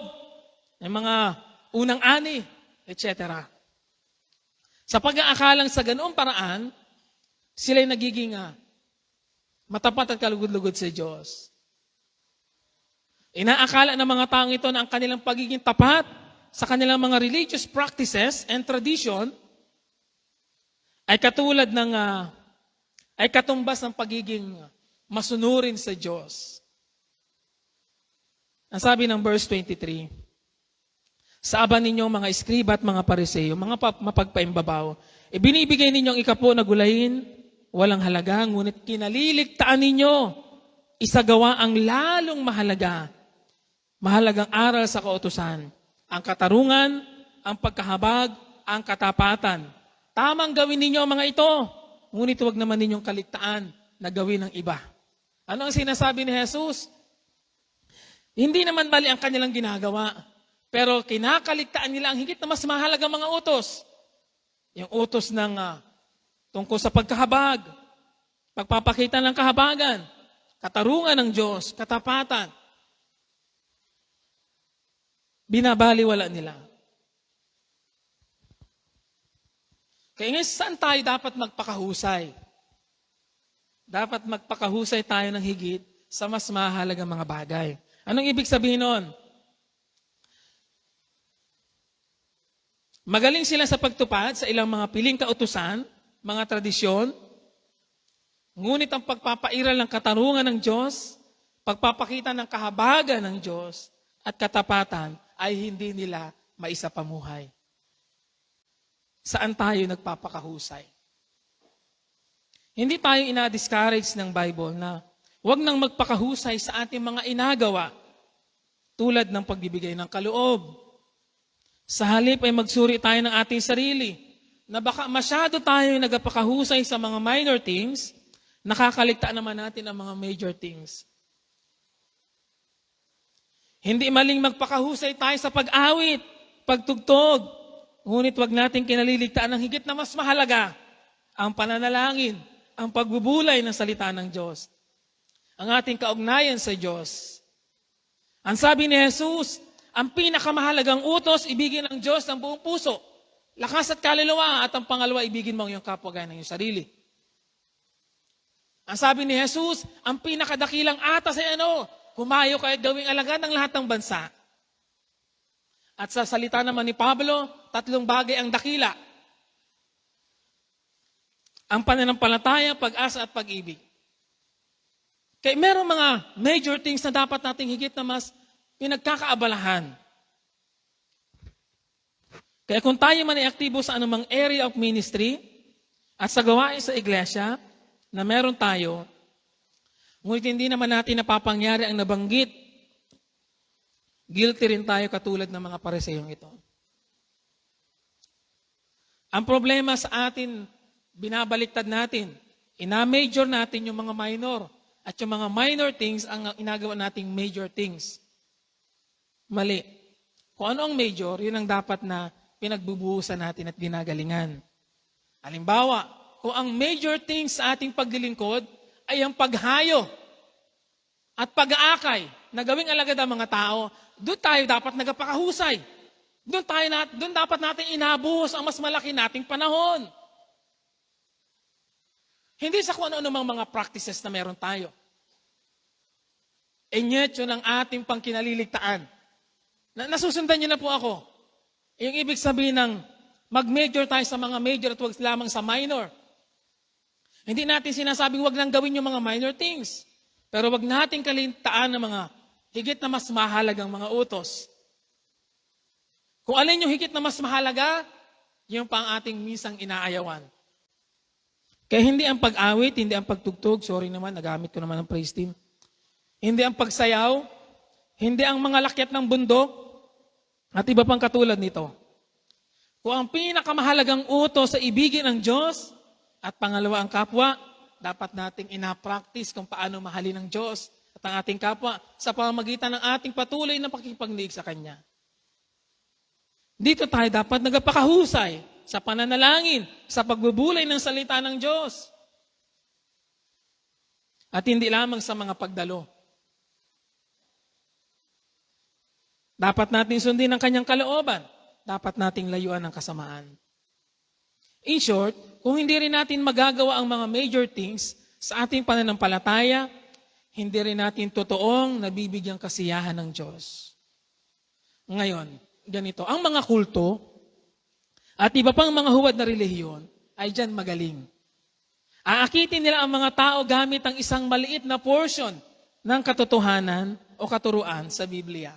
yung mga unang ani, etc. Sa pag-aakalang sa ganoong paraan, sila'y nagiging matapat at kalugod-lugod sa Diyos. Inaakala ng mga taong ito na ang kanilang pagiging tapat sa kanilang mga religious practices and tradition ay katulad ng ay katumbas ng pagiging masunurin sa Diyos. Ang sabi ng verse 23, sa aba ninyong mga eskriba at mga pariseo, mga mapagpaimbabaw, ibinibigay ninyong ikapo na gulayin, walang halaga, ngunit kinaliligtaan ninyo, isagawa ang lalong mahalagang aral sa kautusan, ang katarungan, ang pagkahabag, ang katapatan. Tamang gawin ninyo ang mga ito, ngunit huwag naman ninyong kaligtaan na gawin ng iba. Ano ang sinasabi ni Jesus? Hindi naman mali ang kanilang ginagawa, pero kinakaligtaan nila ang higit na mas mahalagang mga utos. Yung utos ng tungkol sa pagkahabag, pagpapakita ng kahabagan, katarungan ng Diyos, katapatan. Binabaliwala nila. Kaya ngayon, saan tayo dapat magpakahusay? Dapat magpakahusay tayo ng higit sa mas mahalagang mga bagay. Anong ibig sabihin nun? Magaling sila sa pagtupad sa ilang mga piling kautusan, mga tradisyon, ngunit ang pagpapairal ng katarungan ng Diyos, pagpapakita ng kahabagan ng Diyos, at katapatan ay hindi nila maisapamuhay. Saan tayo nagpapakahusay? Hindi tayo ina-discourage ng Bible na huwag nang magpakahusay sa ating mga inagawa tulad ng pagbibigay ng kaloob. Sa halip ay magsuri tayo ng ating sarili na baka masyado tayo nagpakahusay sa mga minor things, nakakaligtaan naman natin ang mga major things. Hindi maling magpakahusay tayo sa pag-awit, pagtugtog, ngunit wag natin kinaliligtaan ang higit na mas mahalaga, ang pananalangin, ang pagbubulay ng salita ng Diyos, ang ating kaugnayan sa Diyos. Ang sabi ni Jesus, ang pinakamahalagang utos, ibigin ang Diyos ng buong puso, lakas at kaluluwa, at ang pangalawa, ibigin mo ang iyong kapwa gaya ng iyong sarili. Ang sabi ni Jesus, ang pinakadakilang atas ay humayo kayo at gawing alagad ng lahat ng bansa. At sa salita naman ni Pablo, 3 bagay ang dakila. Ang pananampalataya, pag-asa at pag-ibig. Kaya merong mga major things na dapat nating higit na mas pinagkakaabalahan. Kaya kung tayo man ay aktibo sa anumang area of ministry at sa gawain sa iglesia na meron tayo, ngunit hindi naman natin napapangyari ang nabanggit, guilty rin tayo katulad ng mga pariseyong ito. Ang problema sa atin, binabaliktad natin, ina-major natin yung mga minor, at yung mga minor things ang inagawa nating major things. Mali. Kung ano ang major, yun ang dapat na pinagbubuhusan natin at ginagalingan. Halimbawa, kung ang major things sa ating paglilingkod ay ang paghayo at pag-aakay na gawing alagad ang mga tao, doon tayo dapat nagpakahusay. Doon dapat natin inabuhos ang mas malaki nating panahon. Hindi sa kung ano-ano mga practices na meron tayo. And yet, yun ang ating pangkinaliligtaan. Nasusundan niyo na po ako. Yung ibig sabihin ng mag-major tayo sa mga major at huwag lamang sa minor. Hindi natin sinasabing huwag lang gawin yung mga minor things. Pero huwag natin kaligtaan ng mga higit na mas mahalagang mga utos. Kung alin yung higit na mas mahalaga, yung pa ang ating minsang inaayawan. Kaya hindi ang pag-awit, hindi ang pagtugtog, sorry naman, nagamit ko naman ang praise team. Hindi ang pagsayaw, hindi ang mga lakyat ng bundok, at iba pang katulad nito. Kung ang pinakamahalagang utos sa ibigin ng Diyos, at pangalawa ang kapwa, dapat nating ina-practice kung paano mahalin ng Diyos at ang ating kapwa sa pamamagitan ng ating patuloy na pakikipagniig sa Kanya. Dito tayo dapat nagpakahusay sa pananalangin, sa pagbubulay ng salita ng Diyos. At hindi lamang sa mga pagdalo. Dapat natin sundin ang kanyang kalooban. Dapat nating layuan ang kasamaan. In short, kung hindi rin natin magagawa ang mga major things sa ating pananampalataya, hindi rin natin totoong nabibigyan kasiyahan ng Diyos. Ngayon, ganito, ang mga kulto at iba pang mga huwad na relihiyon ay dyan magaling. Aakitin nila ang mga tao gamit ang isang maliit na portion ng katotohanan o katuruan sa Biblia.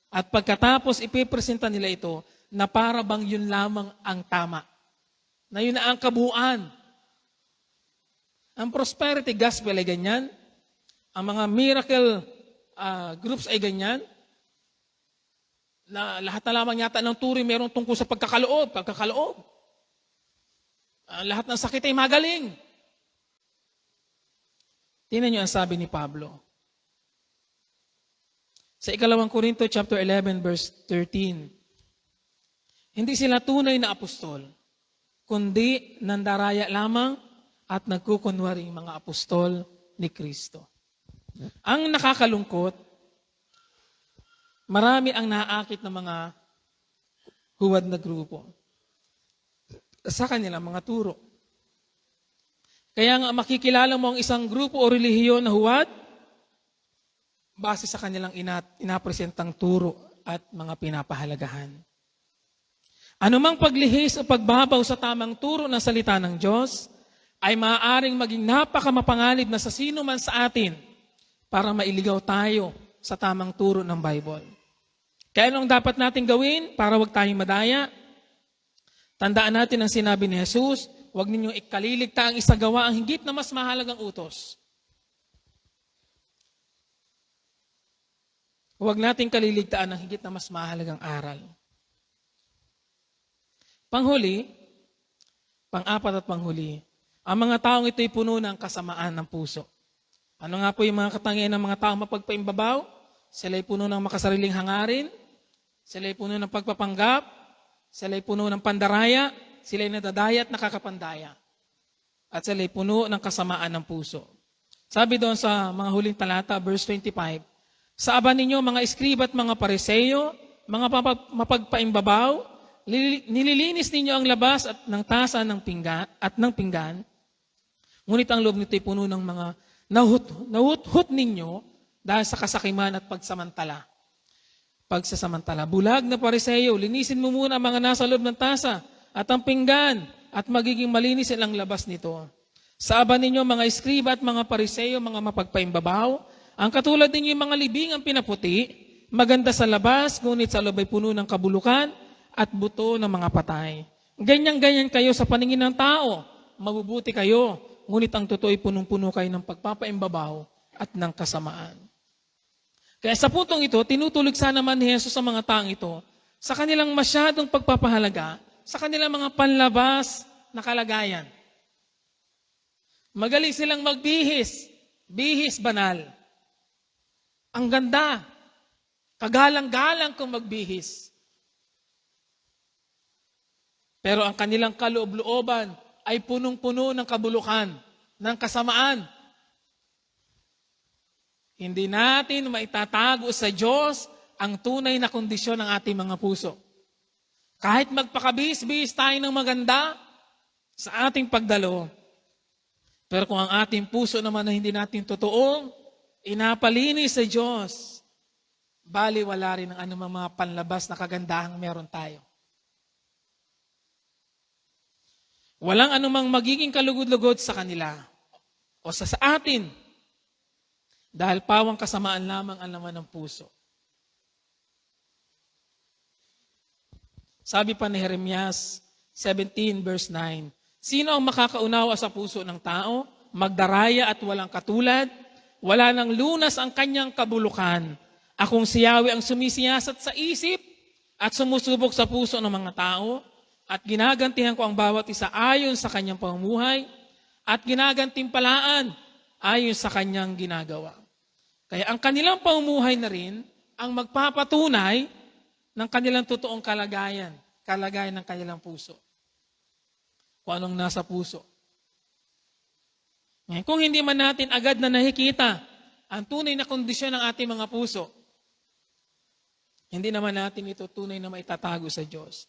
At pagkatapos ipipresenta nila ito na para bang yun lamang ang tama. Na yun na ang kabuuan. Ang prosperity gospel ay ganyan. Ang mga miracle groups ay ganyan. Na lahat na lamang yata ng turi meron tungkol sa pagkakaloob. Lahat ng sakit ay magaling. Tingnan niyo ang sabi ni Pablo. Sa 2 Korinto chapter 11 verse 13. Hindi sila tunay na apostol, kundi nandaraya lamang at nagkukunwaring mga apostol ni Kristo. Ang nakakalungkot, marami ang naaakit ng mga huwad na grupo sa kanilang mga turo. Kaya nga makikilala mo ang isang grupo o relihiyon na huwad base sa kanilang inapresentang turo at mga pinapahalagahan. Anumang paglihis o pagbabaw sa tamang turo ng salita ng Diyos ay maaaring maging napakamapanganib na sa sino man sa atin para mailigaw tayo sa tamang turo ng Bible. Kaya anong dapat natin gawin para wag tayong madaya? Tandaan natin ang sinabi ni Jesus, huwag ninyong ikaliligta ang isagawa ang higit na mas mahalagang utos. Huwag nating kaliligtaan ang higit na mas mahalagang aral. Panghuli, pang-apat at panghuli, ang mga taong ito'y puno ng kasamaan ng puso. Ano nga po yung mga katangian ng mga taong mapagpaimbabaw? Sila'y puno ng makasariling hangarin, sila'y puno ng pagpapanggap, sila'y puno ng pandaraya, sila'y nadadaya at nakakapandaya. At sila'y puno ng kasamaan ng puso. Sabi doon sa mga huling talata, verse 25, sa aba ninyo mga eskriba at mga pariseyo, mga mapagpaimbabaw, nililinis ninyo ang labas at ng tasa ng pinggan, ngunit ang loob nito'y puno ng mga nahuthut ninyo dahil sa kasakiman at pagsasamantala. Bulag na pariseyo, linisin mo muna ang mga nasa loob ng tasa at ang pinggan at magiging malinis ang labas nito. Sa aba ninyo mga eskriba at mga pariseyo, mga mapagpaimbabaw, ang katulad ninyo yung mga libingang pinaputi, maganda sa labas, ngunit sa loob ay puno ng kabulukan at buto ng mga patay. Ganyan-ganyan kayo sa paningin ng tao, mabubuti kayo, ngunit ang totoo ay punong-puno kayo ng pagpapaimbabaw at ng kasamaan. Kaya sa puntong ito, tinutuligsa naman ni Jesus sa mga taong ito sa kanilang masyadong pagpapahalaga, sa kanilang mga panlabas na kalagayan. Magaling silang magbihis, bihis banal. Ang ganda, kagalang-galang kung magbihis. Pero ang kanilang kaloob-looban ay punong-puno ng kabulukan, ng kasamaan. Hindi natin maitatago sa Diyos ang tunay na kondisyon ng ating mga puso. Kahit magpakabihis-bihis tayo ng maganda sa ating pagdalo, pero kung ang ating puso naman na hindi natin totoong inapalinis sa Diyos, bali wala rin ang anumang mga panlabas na kagandahang meron tayo. Walang anumang magiging kalugod-lugod sa kanila o sa atin dahil pawang kasamaan lamang ang laman ng puso. Sabi pa ni Jeremias 17 verse 9, sino ang makakaunawa sa puso ng tao, magdaraya at walang katulad, wala nang lunas ang kanyang kabulukan. Akong si Yahweh ang sumisiyasat sa isip at sumusubok sa puso ng mga tao at ginagantihan ko ang bawat isa ayon sa kanyang pamumuhay at ginagantimpalaan ayon sa kanyang ginagawa. Kaya ang kanilang pamumuhay na rin ang magpapatunay ng kanilang totoong kalagayan ng kanilang puso. Kung anong nasa puso. Ngayon, kung hindi man natin agad na nakikita ang tunay na kondisyon ng ating mga puso, Hindi naman natin ito tunay na maitatago sa Diyos.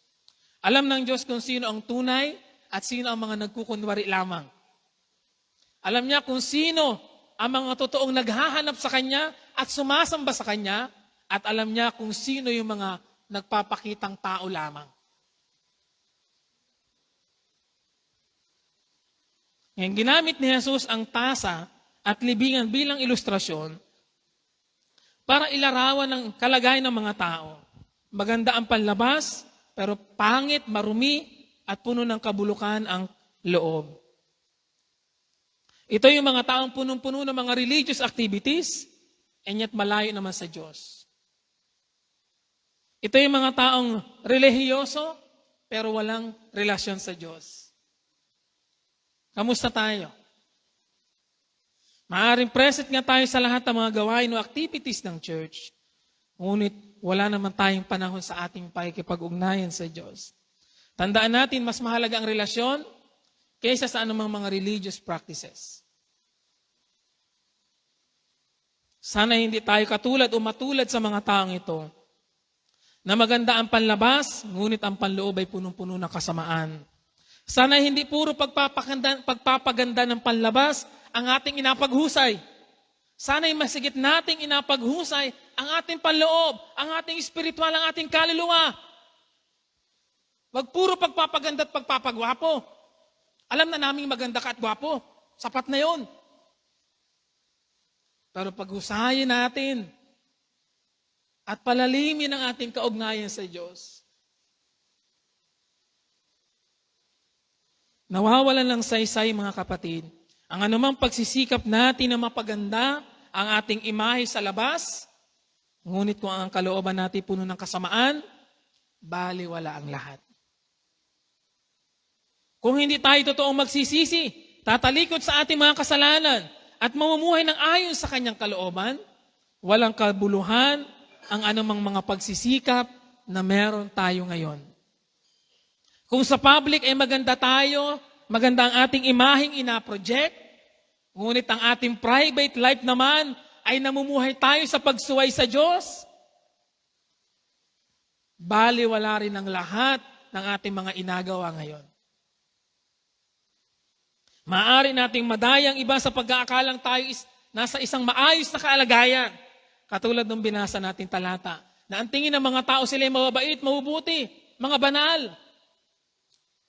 Alam ng Diyos kung sino ang tunay at sino ang mga nagkukunwari lamang. Alam niya kung sino ang mga totoong naghahanap sa Kanya at sumasamba sa Kanya, at alam niya kung sino yung mga nagpapakitang tao lamang. Ngayon, ginamit ni Jesus ang tasa at libingan bilang ilustrasyon para ilarawan ang kalagayan ng mga tao. Maganda ang panlabas, pero pangit, marumi, at puno ng kabulukan ang loob. Ito yung mga taong punong-puno ng mga religious activities, and yet malayo naman sa Diyos. Ito yung mga taong relihiyoso, pero walang relasyon sa Diyos. Kamusta tayo? Maaaring present nga tayo sa lahat ng mga gawain o activities ng church, ngunit wala naman tayong panahon sa ating pakikipag-ugnayan sa Diyos. Tandaan natin, mas mahalaga ang relasyon kaysa sa anumang mga religious practices. Sana hindi tayo katulad o matulad sa mga taong ito, na maganda ang panlabas, ngunit ang panloob ay punong-puno ng kasamaan. Sana hindi puro pagpapaganda ng panlabas ang ating inapaghusay. Sana'y masigit nating inapaghusay ang ating panloob, ang ating espiritual, ang ating kaluluwa. Wag puro pagpapaganda at pagpapagwapo. Alam na naming maganda ka at gwapo. Sapat na yon. Pero paghusayin natin at palalimin ang ating kaugnayan sa Diyos. Nawawalan ng saysay, mga kapatid, ang anumang pagsisikap natin na mapaganda ang ating imahe sa labas, ngunit kung ang kalooban natin puno ng kasamaan, baliwala ang lahat. Kung hindi tayo totoong magsisisi, tatalikod sa ating mga kasalanan, at mamumuhay ng ayon sa kanyang kalooban, walang kabuluhan ang anumang mga pagsisikap na meron tayo ngayon. Kung sa public ay maganda tayo, maganda ang ating imaheng ina-project, ngunit ang ating private life naman ay namumuhay tayo sa pagsuway sa Diyos, baliwala rin ang lahat ng ating mga inagawa ngayon. Maaari nating madayang iba sa pag-aakalang tayo nasa isang maayos na kalagayan. Katulad ng binasa nating talata, na ang tingin ng mga tao sila ay mababait, mabubuti, mga banal.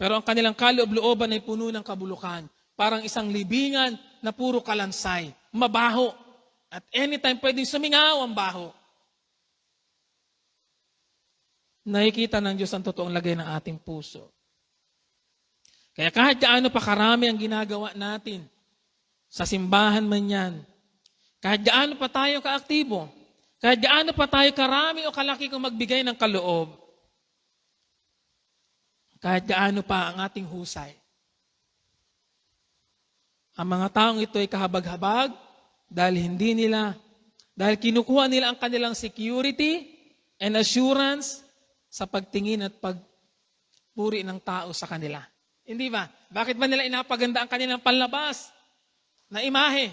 Pero ang kanilang kaloob-looban ay puno ng kabulukan. Parang isang libingan na puro kalansay, mabaho. At anytime pwedeng sumingaw ang baho. Nakikita ng Diyos ang totoong lagay ng ating puso. Kaya kahit gaano pa karami ang ginagawa natin, sa simbahan man yan, kahit gaano pa tayo kaaktibo, kahit gaano pa tayo karami o kalaki kung magbigay ng kaloob, kahit gaano pa ang ating husay, ang mga taong ito ay kahabag-habag dahil kinukuha nila ang kanilang security and assurance sa pagtingin at pagpuri ng tao sa kanila. Hindi ba? Bakit ba nila inapaganda ang kanilang panlabas na imahe?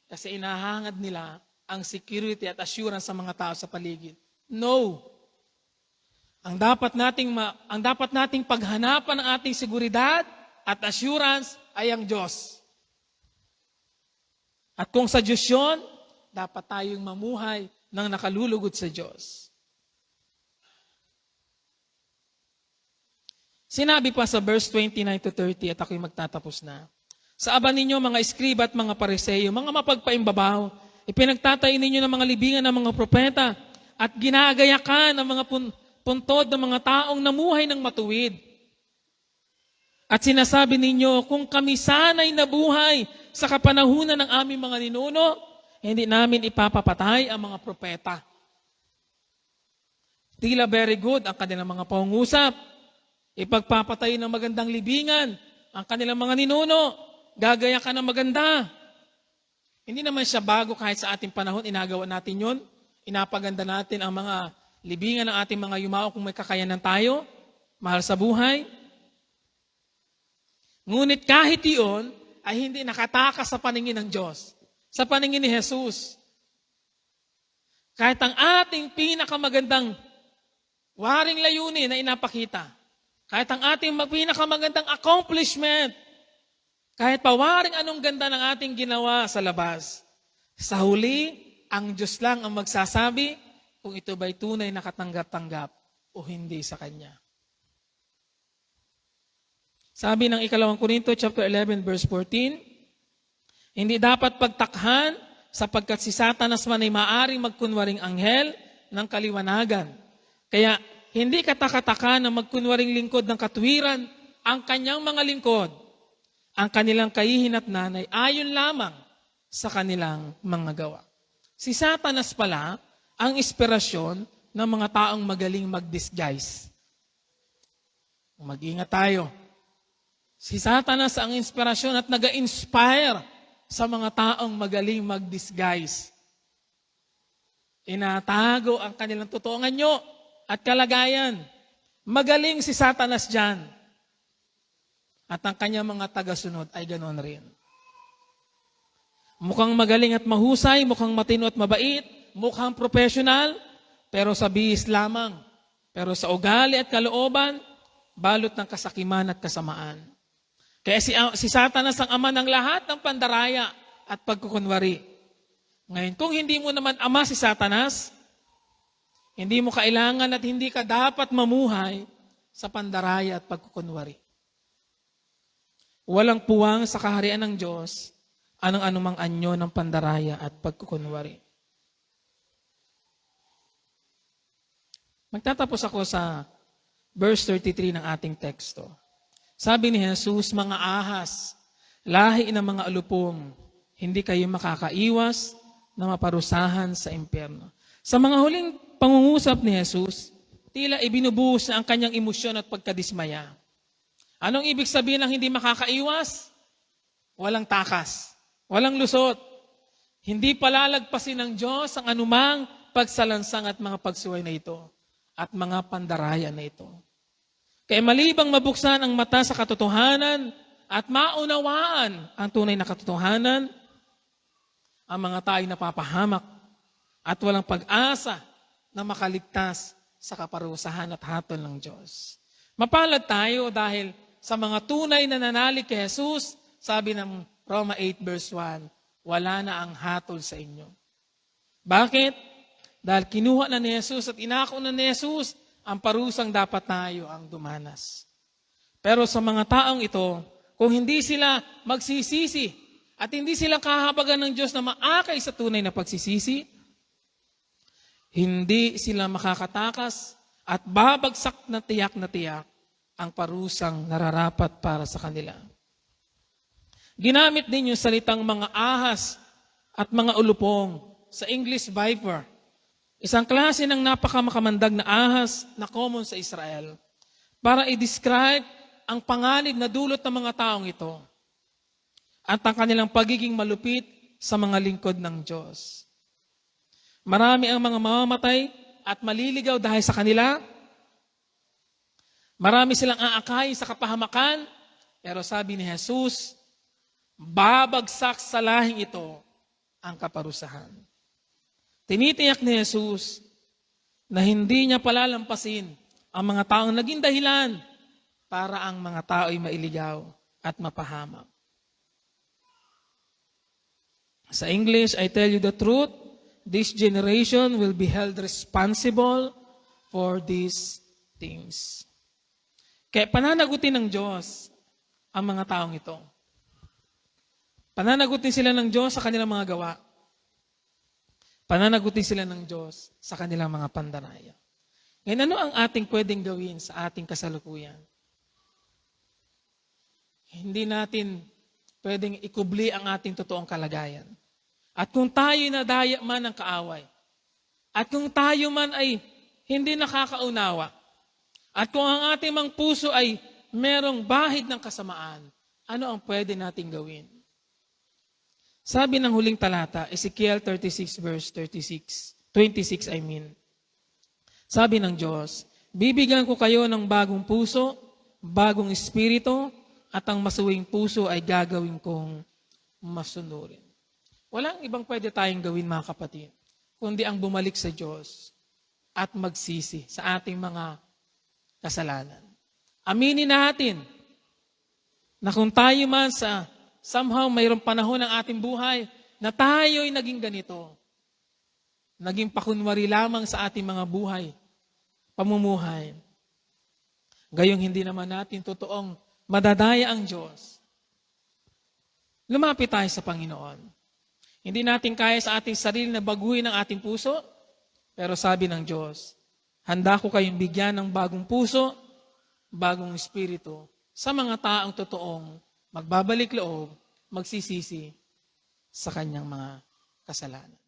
Kasi inahangad nila ang security at assurance sa mga tao sa paligid. No. Ang dapat nating paghanapan ng ating seguridad at assurance ay ang Diyos. At kung sa Diyos yun, dapat tayong mamuhay ng nakalulugod sa Diyos. Sinabi pa sa verse 29 to 30, at ako'y magtatapos na. Sa aba ninyo, mga eskriba at mga pariseyo, mga mapagpaimbabaw, ipinagtatayo ninyo ng mga libingan ng mga propeta at ginagayakan ng mga puntod ng mga taong namuhay ng matuwid. At sinasabi ninyo, kung kami sana'y nabuhay sa kapanahunan ng aming mga ninuno, hindi namin ipapapatay ang mga propeta. Tila very good ang kanilang mga pangungusap. Ipagpapatay ng magandang libingan ang kanilang mga ninuno. Gagaya ka ng maganda. Hindi naman siya bago kahit sa ating panahon, inagawa natin yun. Inapaganda natin ang mga libingan ng ating mga yumao kung may kakayanan tayo. Mahal sa buhay. Ngunit kahit iyon ay hindi nakatakas sa paningin ng Diyos. Sa paningin ni Jesus. Kahit ang ating pinakamagandang waring layunin na inapakita. Kahit ang ating pinakamagandang accomplishment, kahit pa waring anong ganda ng ating ginawa sa labas, sa huli, ang Diyos lang ang magsasabi kung ito ba'y tunay na katanggap-tanggap o hindi sa Kanya. Sabi ng 2 Korinto chapter 11 verse 14, hindi dapat pagtakhan sapagkat si Satanas man ay maaring magkunwaring anghel ng kaliwanagan. Kaya hindi katakataka na magkunwaring lingkod ng katuwiran ang kanyang mga lingkod. Ang kanilang kahihinatnan ay ayon lamang sa kanilang mga gawa. Si Satanas pala ang inspirasyon ng mga taong magaling mag-disguise. Mag-ingat tayo. Si Satanas ang inspirasyon at nag-inspire sa mga taong magaling mag-disguise. Inatago ang kanilang totoong anyo at kalagayan. Magaling si Satanas dyan. At ang kanyang mga tagasunod ay ganoon rin. Mukhang magaling at mahusay, mukhang matino at mabait, mukhang professional, pero sa bihis lamang. Pero sa ugali at kalooban, balot ng kasakiman at kasamaan. Kaya si Satanas ang ama ng lahat ng pandaraya at pagkukunwari. Ngayon, kung hindi mo naman ama si Satanas, hindi mo kailangan at hindi ka dapat mamuhay sa pandaraya at pagkukunwari. Walang puwang sa kaharian ng Diyos anong anumang anyo ng pandaraya at pagkukunwari. Magtatapos ako sa verse 33 ng ating teksto. Sabi ni Jesus, mga ahas, lahi ng mga alupong, hindi kayo makakaiwas na maparusahan sa impyerno. Sa mga huling pangungusap ni Jesus, tila ibinubuhos na ang kanyang emosyon at pagkadismaya. Anong ibig sabihin ng hindi makakaiwas? Walang takas, walang lusot. Hindi palalagpasin ng Diyos ang anumang pagsalansang at mga pagsuway na ito at mga pandaraya na ito. Kaya malibang mabuksan ang mata sa katotohanan at maunawaan ang tunay na katotohanan, ang mga tao'y napapahamak at walang pag-asa na makaligtas sa kaparusahan at hatol ng Diyos. Mapalad tayo dahil sa mga tunay na nanalig kay Jesus, sabi ng Roma 8 verse 1, wala na ang hatol sa inyo. Bakit? Dahil kinuha na ni Jesus at inako na ni Jesus ang parusang dapat tayo ang dumanas. Pero sa mga taong ito, kung hindi sila magsisisi at hindi sila kahabagan ng Diyos na maakay sa tunay na pagsisisi, hindi sila makakatakas at babagsak na tiyak ang parusang nararapat para sa kanila. Ginamit din yung salitang mga ahas at mga ulupong sa English viper. Isang klase ng napakamakamandag na ahas na common sa Israel para i-describe ang panganib na dulot ng mga taong ito at ang kanilang pagiging malupit sa mga lingkod ng Diyos. Marami ang mga mamamatay at maliligaw dahil sa kanila. Marami silang aakayin sa kapahamakan, pero sabi ni Jesus, babagsak sa lahing ito ang kaparusahan. Tinitiyak ni Jesus na hindi niya palalampasin ang mga taong naging dahilan para ang mga tao'y mailigaw at mapahamak. Sa English, I tell you the truth, this generation will be held responsible for these things. Kaya pananagutin ng Diyos ang mga taong ito. Pananagutin sila ng Diyos sa kanilang mga gawa. Pananagutin sila ng Diyos sa kanilang mga pandaraya. Ngayon, ano ang ating pwedeng gawin sa ating kasalukuyan? Hindi natin pwedeng ikubli ang ating totoong kalagayan. At kung tayo nadaya man ng kaaway, at kung tayo man ay hindi nakakaunawa, at kung ang ating mga puso ay merong bahid ng kasamaan, ano ang pwede nating gawin? Sabi ng huling talata, Ezekiel 36 verse 26, sabi ng Diyos, bibigyan ko kayo ng bagong puso, bagong espiritu, at ang masuwing puso ay gagawin kong masunurin. Walang ibang pwede tayong gawin, mga kapatid, kundi ang bumalik sa Diyos. at magsisi sa ating mga kasalanan. Aminin natin na kung tayo man somehow mayroong panahon ng ating buhay na tayo'y naging ganito. Naging pakunwari lamang sa ating mga buhay, pamumuhay. Gayong hindi naman natin totoong madadaya ang Diyos. Lumapit tayo sa Panginoon. Hindi natin kaya sa ating sarili na baguhin ang ating puso, pero sabi ng Diyos, handa ko kayong bigyan ng bagong puso, bagong espiritu, sa mga taong totoong magbabalik loob, magsisisi sa kanyang mga kasalanan.